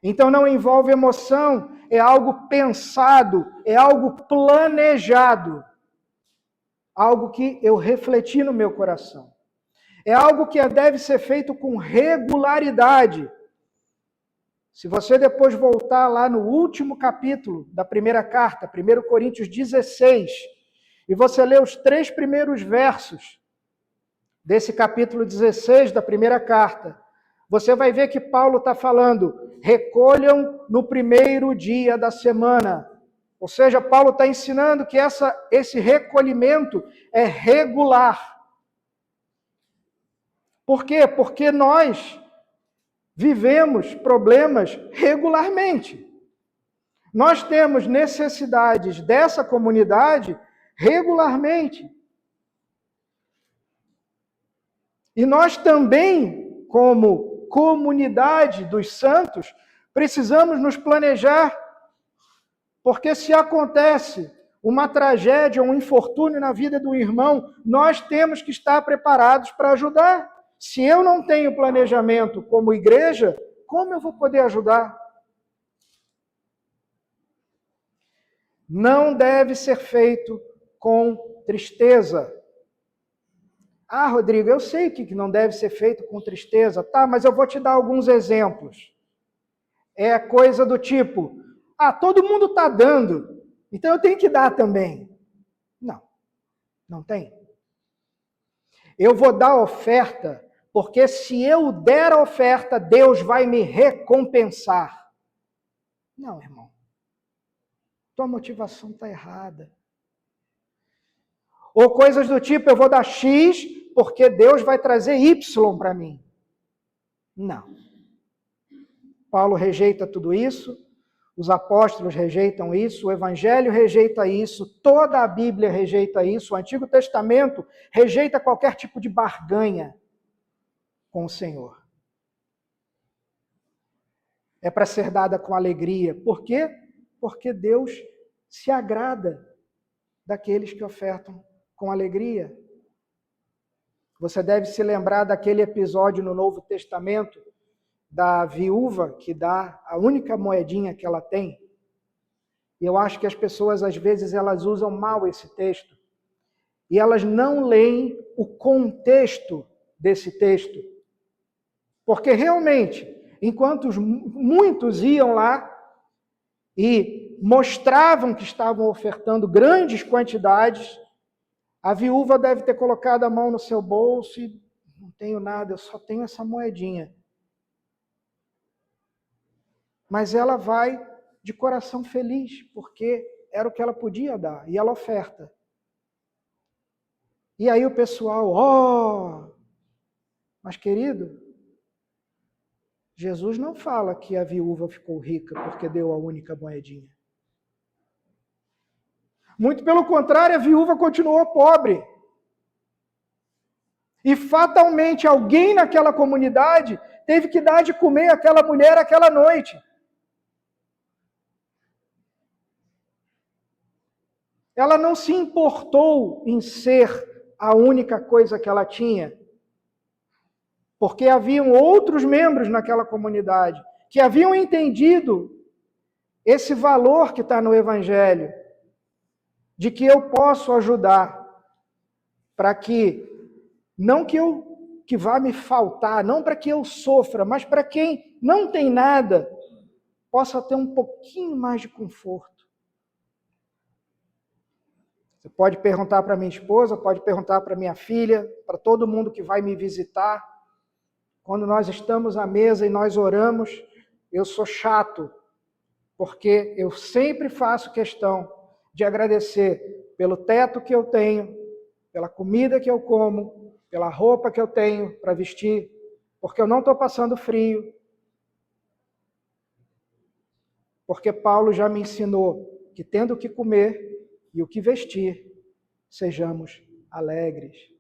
Então não envolve emoção, é algo pensado, é algo planejado. Algo que eu refleti no meu coração. É algo que deve ser feito com regularidade. Se você depois voltar lá no último capítulo da primeira carta, 1 Coríntios 16, e você ler os 3 primeiros versos desse capítulo 16 da primeira carta, você vai ver que Paulo está falando, recolham no primeiro dia da semana. Ou seja, Paulo está ensinando que esse recolhimento é regular. Por quê? Porque nós vivemos problemas regularmente. Nós temos necessidades dessa comunidade regularmente. E nós também, como comunidade dos santos, precisamos nos planejar. Porque se acontece uma tragédia, um infortúnio na vida do irmão, nós temos que estar preparados para ajudar. Se eu não tenho planejamento como igreja, como eu vou poder ajudar? Não deve ser feito com tristeza. Rodrigo, eu sei que não deve ser feito com tristeza. Tá, mas eu vou te dar alguns exemplos. É coisa do tipo, todo mundo está dando, então eu tenho que dar também. Não tem. Eu vou dar oferta, porque se eu der a oferta, Deus vai me recompensar. Não, irmão. Tua motivação está errada. Ou coisas do tipo, eu vou dar X, porque Deus vai trazer Y para mim. Não. Paulo rejeita tudo isso. Os apóstolos rejeitam isso, o Evangelho rejeita isso, toda a Bíblia rejeita isso, o Antigo Testamento rejeita qualquer tipo de barganha com o Senhor. É para ser dada com alegria. Por quê? Porque Deus se agrada daqueles que ofertam com alegria. Você deve se lembrar daquele episódio no Novo Testamento da viúva que dá a única moedinha que ela tem. E eu acho que as pessoas, às vezes, elas usam mal esse texto. E elas não leem o contexto desse texto. Porque realmente, enquanto muitos iam lá e mostravam que estavam ofertando grandes quantidades, a viúva deve ter colocado a mão no seu bolso e não tenho nada, eu só tenho essa moedinha. Mas ela vai de coração feliz, porque era o que ela podia dar, e ela oferta. E aí o pessoal, mas querido, Jesus não fala que a viúva ficou rica porque deu a única moedinha. Muito pelo contrário, a viúva continuou pobre. E fatalmente alguém naquela comunidade teve que dar de comer àquela mulher aquela noite. Ela não se importou em ser a única coisa que ela tinha, porque haviam outros membros naquela comunidade que haviam entendido esse valor que está no Evangelho, de que eu posso ajudar para que, não que vá me faltar, não para que eu sofra, mas para quem não tem nada, possa ter um pouquinho mais de conforto. Você pode perguntar para minha esposa, pode perguntar para minha filha, para todo mundo que vai me visitar. Quando nós estamos à mesa e nós oramos, eu sou chato, porque eu sempre faço questão de agradecer pelo teto que eu tenho, pela comida que eu como, pela roupa que eu tenho para vestir, porque eu não estou passando frio. Porque Paulo já me ensinou que tendo o que comer e o que vestir, sejamos alegres.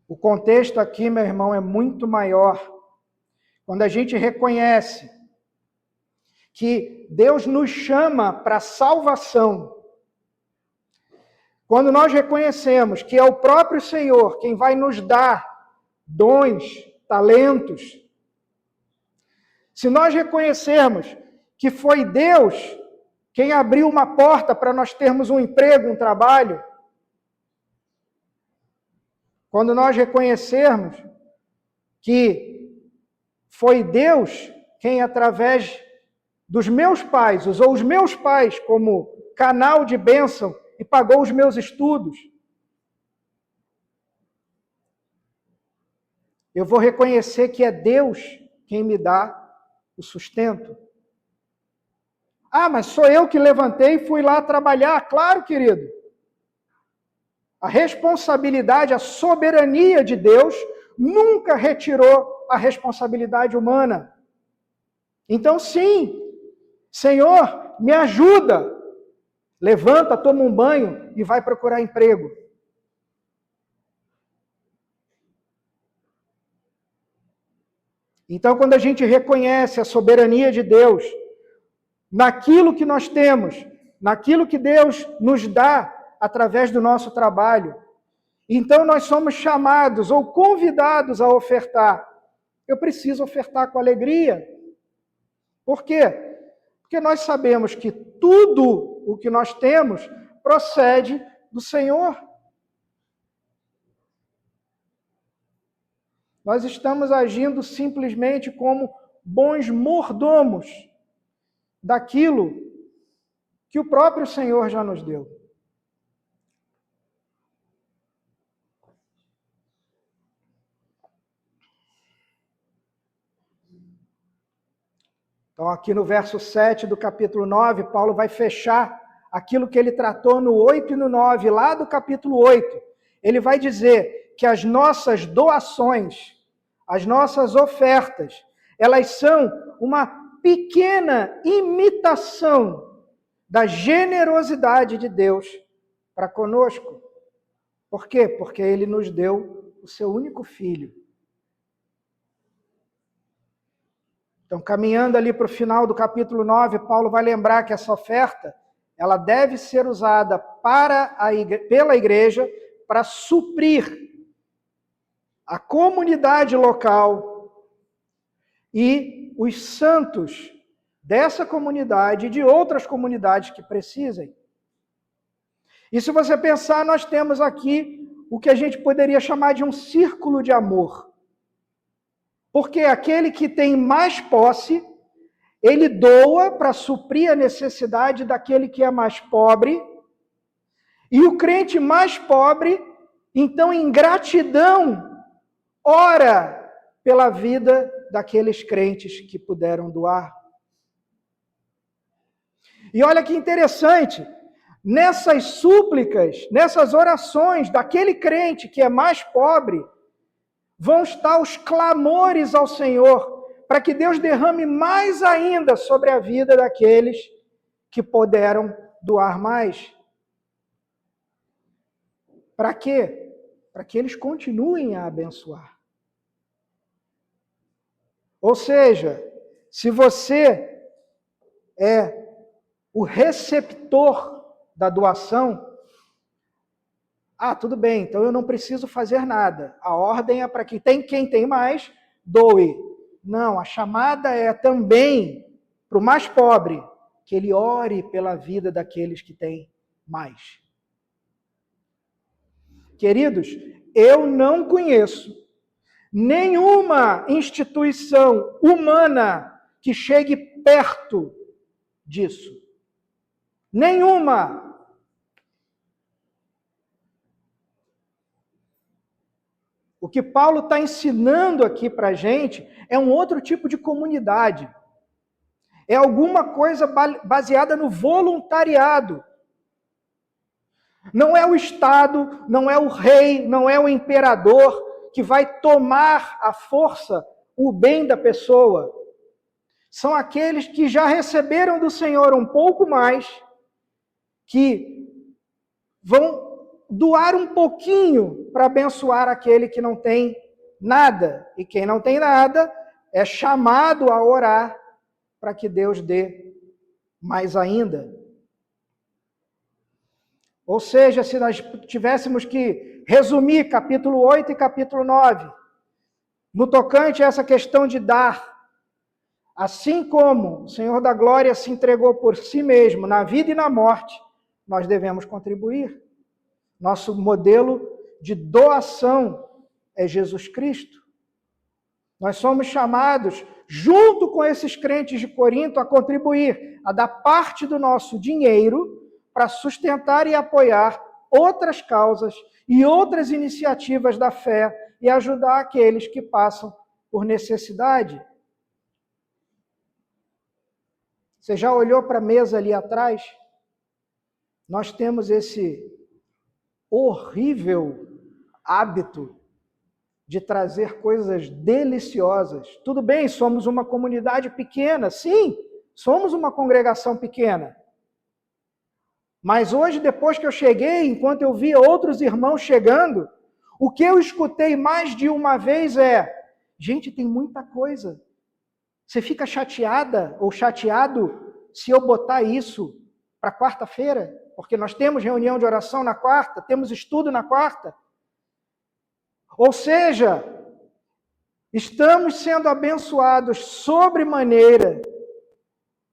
O contexto aqui, meu irmão, é muito maior. Quando a gente reconhece que Deus nos chama para a salvação, quando nós reconhecemos que é o próprio Senhor quem vai nos dar dons, talentos, se nós reconhecermos que foi Deus quem abriu uma porta para nós termos um emprego, um trabalho, quando nós reconhecermos que foi Deus quem, através dos meus pais, usou os meus pais como canal de bênção e pagou os meus estudos, eu vou reconhecer que é Deus quem me dá o sustento. Ah, mas sou eu que levantei e fui lá trabalhar. Claro, querido. A responsabilidade, a soberania de Deus nunca retirou a responsabilidade humana. Então, sim, Senhor, me ajuda. Levanta, toma um banho e vai procurar emprego. Então, quando a gente reconhece a soberania de Deus, naquilo que nós temos, naquilo que Deus nos dá através do nosso trabalho, então nós somos chamados ou convidados a ofertar. Eu preciso ofertar com alegria. Por quê? Porque nós sabemos que tudo o que nós temos procede do Senhor. Nós estamos agindo simplesmente como bons mordomos daquilo que o próprio Senhor já nos deu. Então, aqui no verso 7 do capítulo 9, Paulo vai fechar aquilo que ele tratou no 8 e no 9, lá do capítulo 8. Ele vai dizer que as nossas doações, as nossas ofertas, Elas são uma pequena imitação da generosidade de Deus para conosco. Por quê? Porque Ele nos deu o seu único filho. Então, caminhando ali para o final do capítulo 9, Paulo vai lembrar que essa oferta, ela deve ser usada pela igreja para suprir a comunidade local e os santos dessa comunidade e de outras comunidades que precisem. E se você pensar, nós temos aqui o que a gente poderia chamar de um círculo de amor. Porque aquele que tem mais posse, ele doa para suprir a necessidade daquele que é mais pobre, e o crente mais pobre, então, em gratidão, ora pela vida daqueles crentes que puderam doar. E olha que interessante, nessas súplicas, nessas orações daquele crente que é mais pobre, vão estar os clamores ao Senhor, para que Deus derrame mais ainda sobre a vida daqueles que puderam doar mais. Para quê? Para que eles continuem a abençoar. Ou seja, se você é o receptor da doação, tudo bem, então eu não preciso fazer nada. A ordem é para que quem tem mais, doe. Não, a chamada é também para o mais pobre, que ele ore pela vida daqueles que têm mais. Queridos, eu não conheço nenhuma instituição humana que chegue perto disso. Nenhuma. O que Paulo está ensinando aqui para a gente é um outro tipo de comunidade. É alguma coisa baseada no voluntariado. Não é o Estado, não é o rei, não é o imperador que vai tomar à força o bem da pessoa. São aqueles que já receberam do Senhor um pouco mais, que vão doar um pouquinho para abençoar aquele que não tem nada. E quem não tem nada é chamado a orar para que Deus dê mais ainda. Ou seja, se nós tivéssemos que resumir capítulo 8 e capítulo 9, no tocante a essa questão de dar, assim como o Senhor da Glória se entregou por si mesmo na vida e na morte, nós devemos contribuir. Nosso modelo de doação é Jesus Cristo. Nós somos chamados, junto com esses crentes de Corinto, a contribuir, a dar parte do nosso dinheiro para sustentar e apoiar outras causas e outras iniciativas da fé e ajudar aqueles que passam por necessidade. Você já olhou para a mesa ali atrás? Nós temos esse horrível hábito de trazer coisas deliciosas. Tudo bem, somos uma comunidade pequena, sim, somos uma congregação pequena. Mas hoje, depois que eu cheguei, enquanto eu via outros irmãos chegando, o que eu escutei mais de uma vez é: gente, tem muita coisa. Você fica chateada ou chateado se eu botar isso para quarta-feira? Porque nós temos reunião de oração na quarta, temos estudo na quarta. Ou seja, estamos sendo abençoados sobremaneira,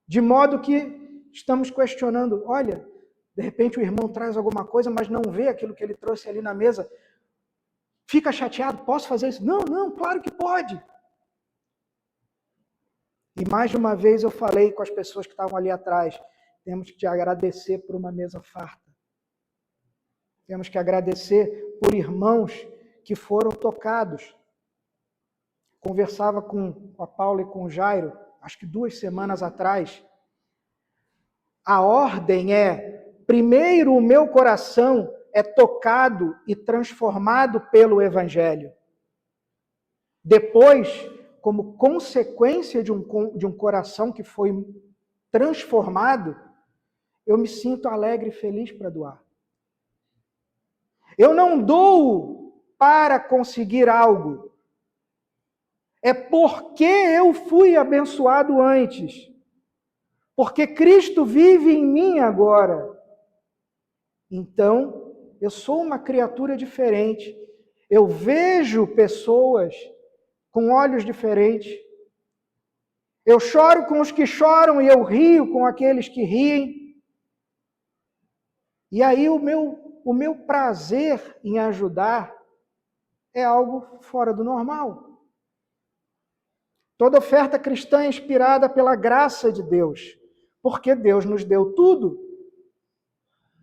de modo que estamos questionando, olha, de repente o irmão traz alguma coisa, mas não vê aquilo que ele trouxe ali na mesa. Fica chateado, posso fazer isso? Não, claro que pode. E mais de uma vez eu falei com as pessoas que estavam ali atrás, temos que te agradecer por uma mesa farta. Temos que agradecer por irmãos que foram tocados. Conversava com a Paula e com o Jairo, acho que 2 semanas atrás. A ordem é, primeiro o meu coração é tocado e transformado pelo Evangelho. Depois, como consequência de um coração que foi transformado, eu me sinto alegre e feliz para doar. Eu não dou para conseguir algo. É porque eu fui abençoado antes. Porque Cristo vive em mim agora. Então, eu sou uma criatura diferente. Eu vejo pessoas com olhos diferentes. Eu choro com os que choram e eu rio com aqueles que riem. E aí o meu prazer em ajudar é algo fora do normal. Toda oferta cristã é inspirada pela graça de Deus, porque Deus nos deu tudo.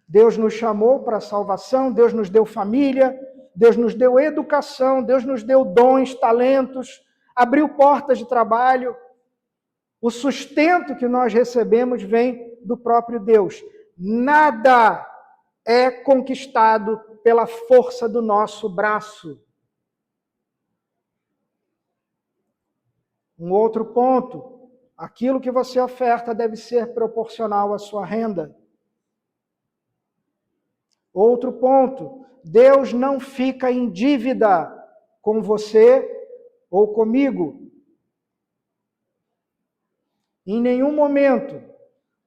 Deus nos chamou para a salvação, Deus nos deu família, Deus nos deu educação, Deus nos deu dons, talentos, abriu portas de trabalho. O sustento que nós recebemos vem do próprio Deus. Nada é conquistado pela força do nosso braço. Um outro ponto, aquilo que você oferta deve ser proporcional à sua renda. Outro ponto, Deus não fica em dívida com você ou comigo. Em nenhum momento,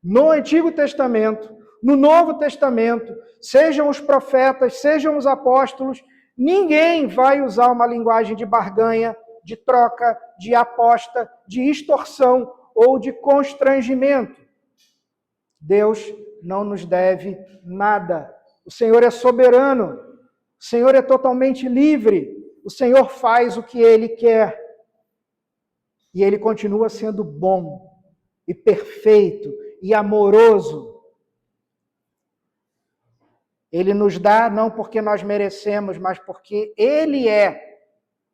no Antigo Testamento, no Novo Testamento, sejam os profetas, sejam os apóstolos, ninguém vai usar uma linguagem de barganha, de troca, de aposta, de extorsão ou de constrangimento. Deus não nos deve nada. O Senhor é soberano, o Senhor é totalmente livre, o Senhor faz o que Ele quer. E Ele continua sendo bom e perfeito e amoroso. Ele nos dá não porque nós merecemos, mas porque Ele é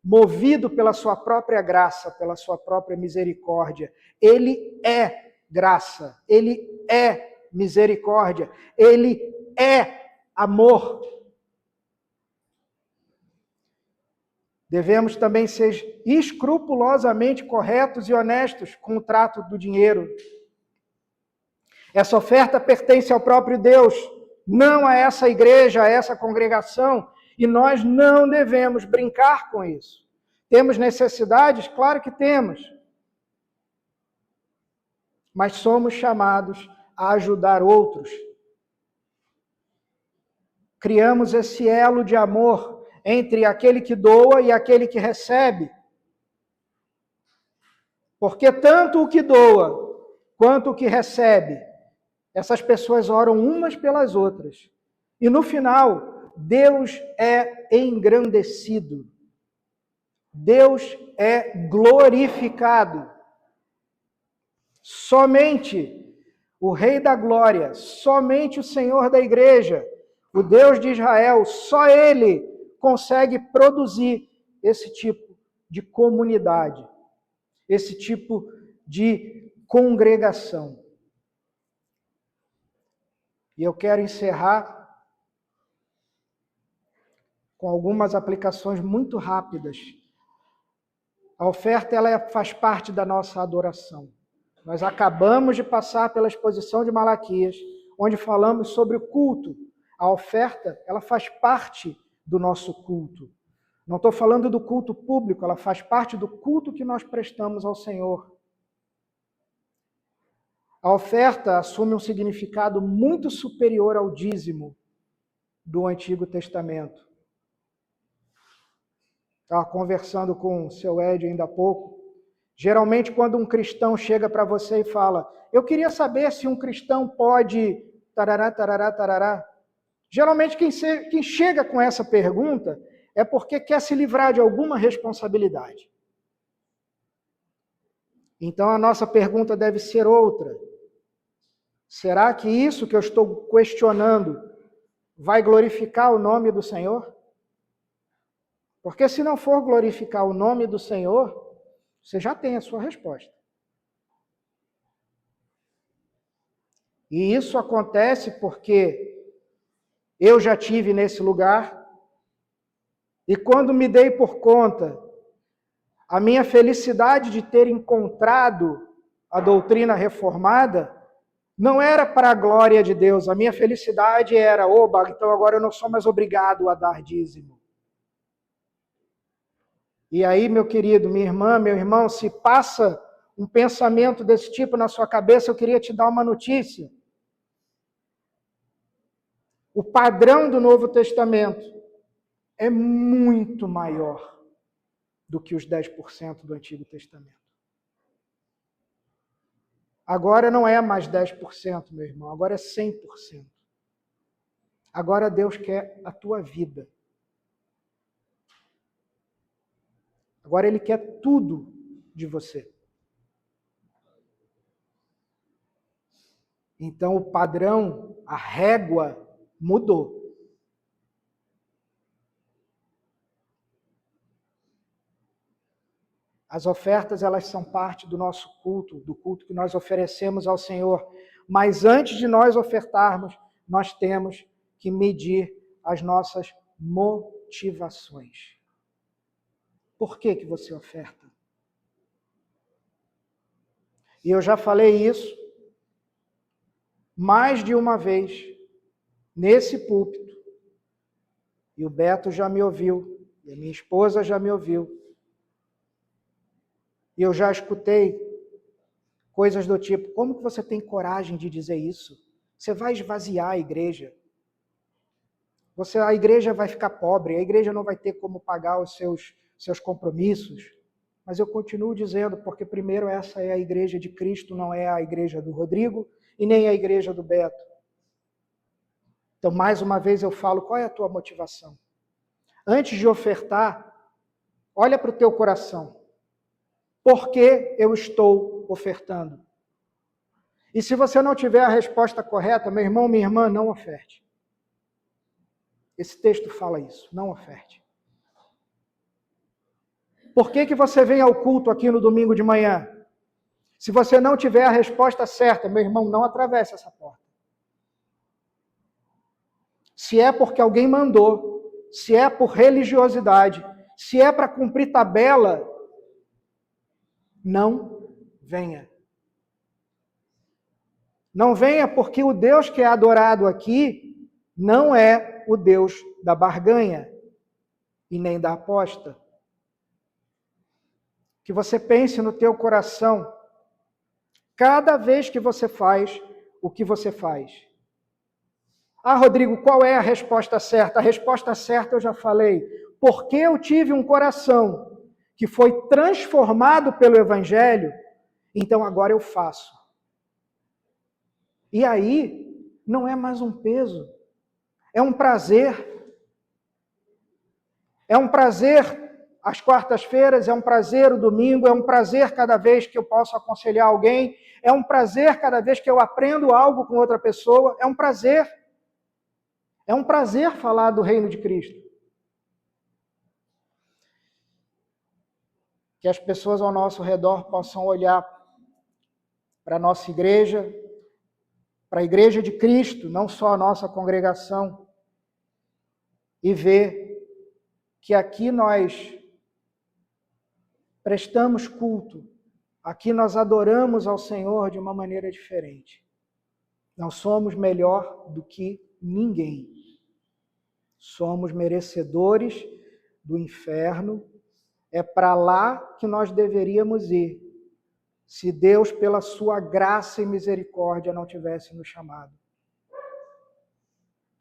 movido pela sua própria graça, pela sua própria misericórdia. Ele é graça, Ele é misericórdia, Ele é amor. Devemos também ser escrupulosamente corretos e honestos com o trato do dinheiro. Essa oferta pertence ao próprio Deus, não a essa igreja, a essa congregação, e nós não devemos brincar com isso. Temos necessidades? Claro que temos. Mas somos chamados a ajudar outros. Criamos esse elo de amor entre aquele que doa e aquele que recebe. Porque tanto o que doa quanto o que recebe, essas pessoas oram umas pelas outras. E no final, Deus é engrandecido. Deus é glorificado. Somente o Rei da Glória, somente o Senhor da Igreja, o Deus de Israel, só Ele consegue produzir esse tipo de comunidade, esse tipo de congregação. E eu quero encerrar com algumas aplicações muito rápidas. A oferta ela faz parte da nossa adoração. Nós acabamos de passar pela exposição de Malaquias, onde falamos sobre o culto. A oferta ela faz parte do nosso culto. Não estou falando do culto público, ela faz parte do culto que nós prestamos ao Senhor. A oferta assume um significado muito superior ao dízimo do Antigo Testamento. Estava conversando com o seu Ed ainda há pouco. Geralmente, quando um cristão chega para você e fala, eu queria saber se um cristão pode... tarará, tarará, tarará. Geralmente, quem chega com essa pergunta é porque quer se livrar de alguma responsabilidade. Então, a nossa pergunta deve ser outra. Será que isso que eu estou questionando vai glorificar o nome do Senhor? Porque se não for glorificar o nome do Senhor, você já tem a sua resposta. E isso acontece porque eu já tive nesse lugar e quando me dei por conta, A minha felicidade de ter encontrado a doutrina reformada não era para a glória de Deus. A minha felicidade era, oba, então agora eu não sou mais obrigado a dar dízimo. E aí, meu querido, minha irmã, meu irmão, se passa um pensamento desse tipo na sua cabeça, eu queria te dar uma notícia. O padrão do Novo Testamento é muito maior do que os 10% do Antigo Testamento. Agora não é mais 10%, meu irmão, agora é 100%. Agora Deus quer a tua vida. Agora Ele quer tudo de você. Então o padrão, a régua mudou. As ofertas, elas são parte do nosso culto, do culto que nós oferecemos ao Senhor. Mas antes de nós ofertarmos, nós temos que medir as nossas motivações. Por que que você oferta? E eu já falei isso mais de uma vez nesse púlpito. E o Beto já me ouviu, e a minha esposa já me ouviu. E eu já escutei coisas do tipo, como que você tem coragem de dizer isso? Você vai esvaziar a igreja. A igreja vai ficar pobre, a igreja não vai ter como pagar os seus compromissos. Mas eu continuo dizendo, porque primeiro essa é a igreja de Cristo, não é a igreja do Rodrigo e nem a igreja do Beto. Então, mais uma vez eu falo, qual é a tua motivação? Antes de ofertar, olha para o teu coração. Por que eu estou ofertando? E se você não tiver a resposta correta, meu irmão, minha irmã, não oferte. Esse texto fala isso, não oferte. Por que que você vem ao culto aqui no domingo de manhã? Se você não tiver a resposta certa, meu irmão, não atravesse essa porta. Se é porque alguém mandou, se é por religiosidade, se é para cumprir tabela, não venha. Não venha porque o Deus que é adorado aqui não é o Deus da barganha e nem da aposta. Que você pense no teu coração cada vez que você faz o que você faz. Ah, Rodrigo, qual é a resposta certa? A resposta certa eu já falei. Porque eu tive um coração que foi transformado pelo Evangelho, então agora eu faço. E aí, não é mais um peso, é um prazer. É um prazer às quartas-feiras, é um prazer o domingo, é um prazer cada vez que eu posso aconselhar alguém, é um prazer cada vez que eu aprendo algo com outra pessoa, é um prazer. É um prazer falar do reino de Cristo. Que as pessoas ao nosso redor possam olhar para a nossa igreja, para a igreja de Cristo, não só a nossa congregação, e ver que aqui nós prestamos culto, aqui nós adoramos ao Senhor de uma maneira diferente. Não somos melhor do que ninguém. Somos merecedores do inferno. É para lá que nós deveríamos ir, se Deus, pela sua graça e misericórdia, não tivesse nos chamado.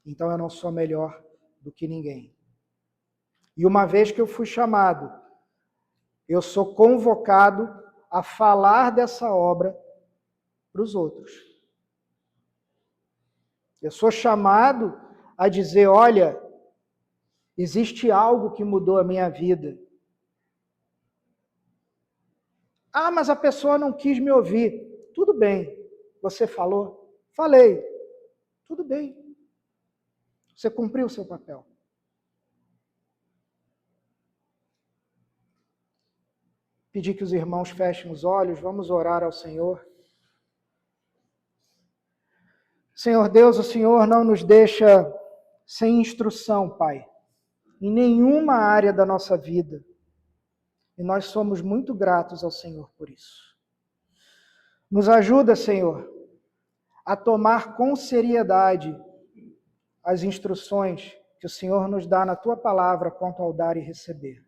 Então eu não sou melhor do que ninguém. E uma vez que eu fui chamado, eu sou convocado a falar dessa obra para os outros. Eu sou chamado a dizer, olha, existe algo que mudou a minha vida. Ah, mas a pessoa não quis me ouvir. Tudo bem. Você falou? Falei. Tudo bem. Você cumpriu o seu papel. Pedir que os irmãos fechem os olhos, vamos orar ao Senhor. Senhor Deus, o Senhor não nos deixa sem instrução, Pai, em nenhuma área da nossa vida. E nós somos muito gratos ao Senhor por isso. Nos ajuda, Senhor, a tomar com seriedade as instruções que o Senhor nos dá na Tua palavra quanto ao dar e receber.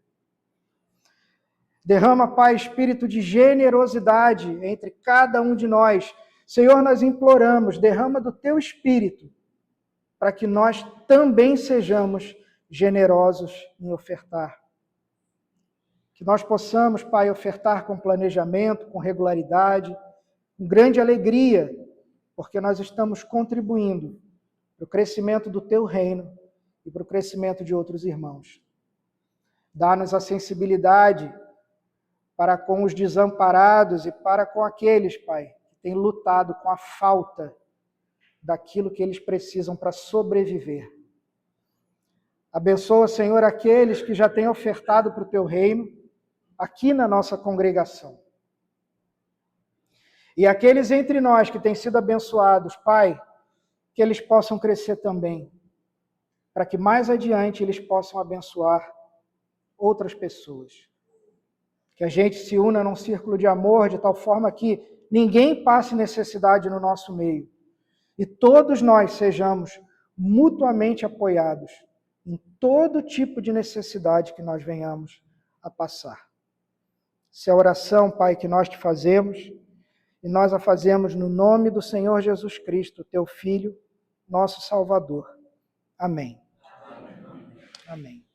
Derrama, Pai, espírito de generosidade entre cada um de nós. Senhor, nós imploramos, derrama do Teu Espírito, para que nós também sejamos generosos em ofertar. Que nós possamos, Pai, ofertar com planejamento, com regularidade, com grande alegria, porque nós estamos contribuindo para o crescimento do Teu reino e para o crescimento de outros irmãos. Dá-nos a sensibilidade para com os desamparados e para com aqueles, Pai, que têm lutado com a falta daquilo que eles precisam para sobreviver. Abençoa, Senhor, aqueles que já têm ofertado para o Teu reino, aqui na nossa congregação. E aqueles entre nós que têm sido abençoados, Pai, que eles possam crescer também, para que mais adiante eles possam abençoar outras pessoas. Que a gente se una num círculo de amor, de tal forma que ninguém passe necessidade no nosso meio. E todos nós sejamos mutuamente apoiados em todo tipo de necessidade que nós venhamos a passar. Essa é a oração, Pai, que nós te fazemos, e nós a fazemos no nome do Senhor Jesus Cristo, Teu Filho, nosso Salvador. Amém. Amém.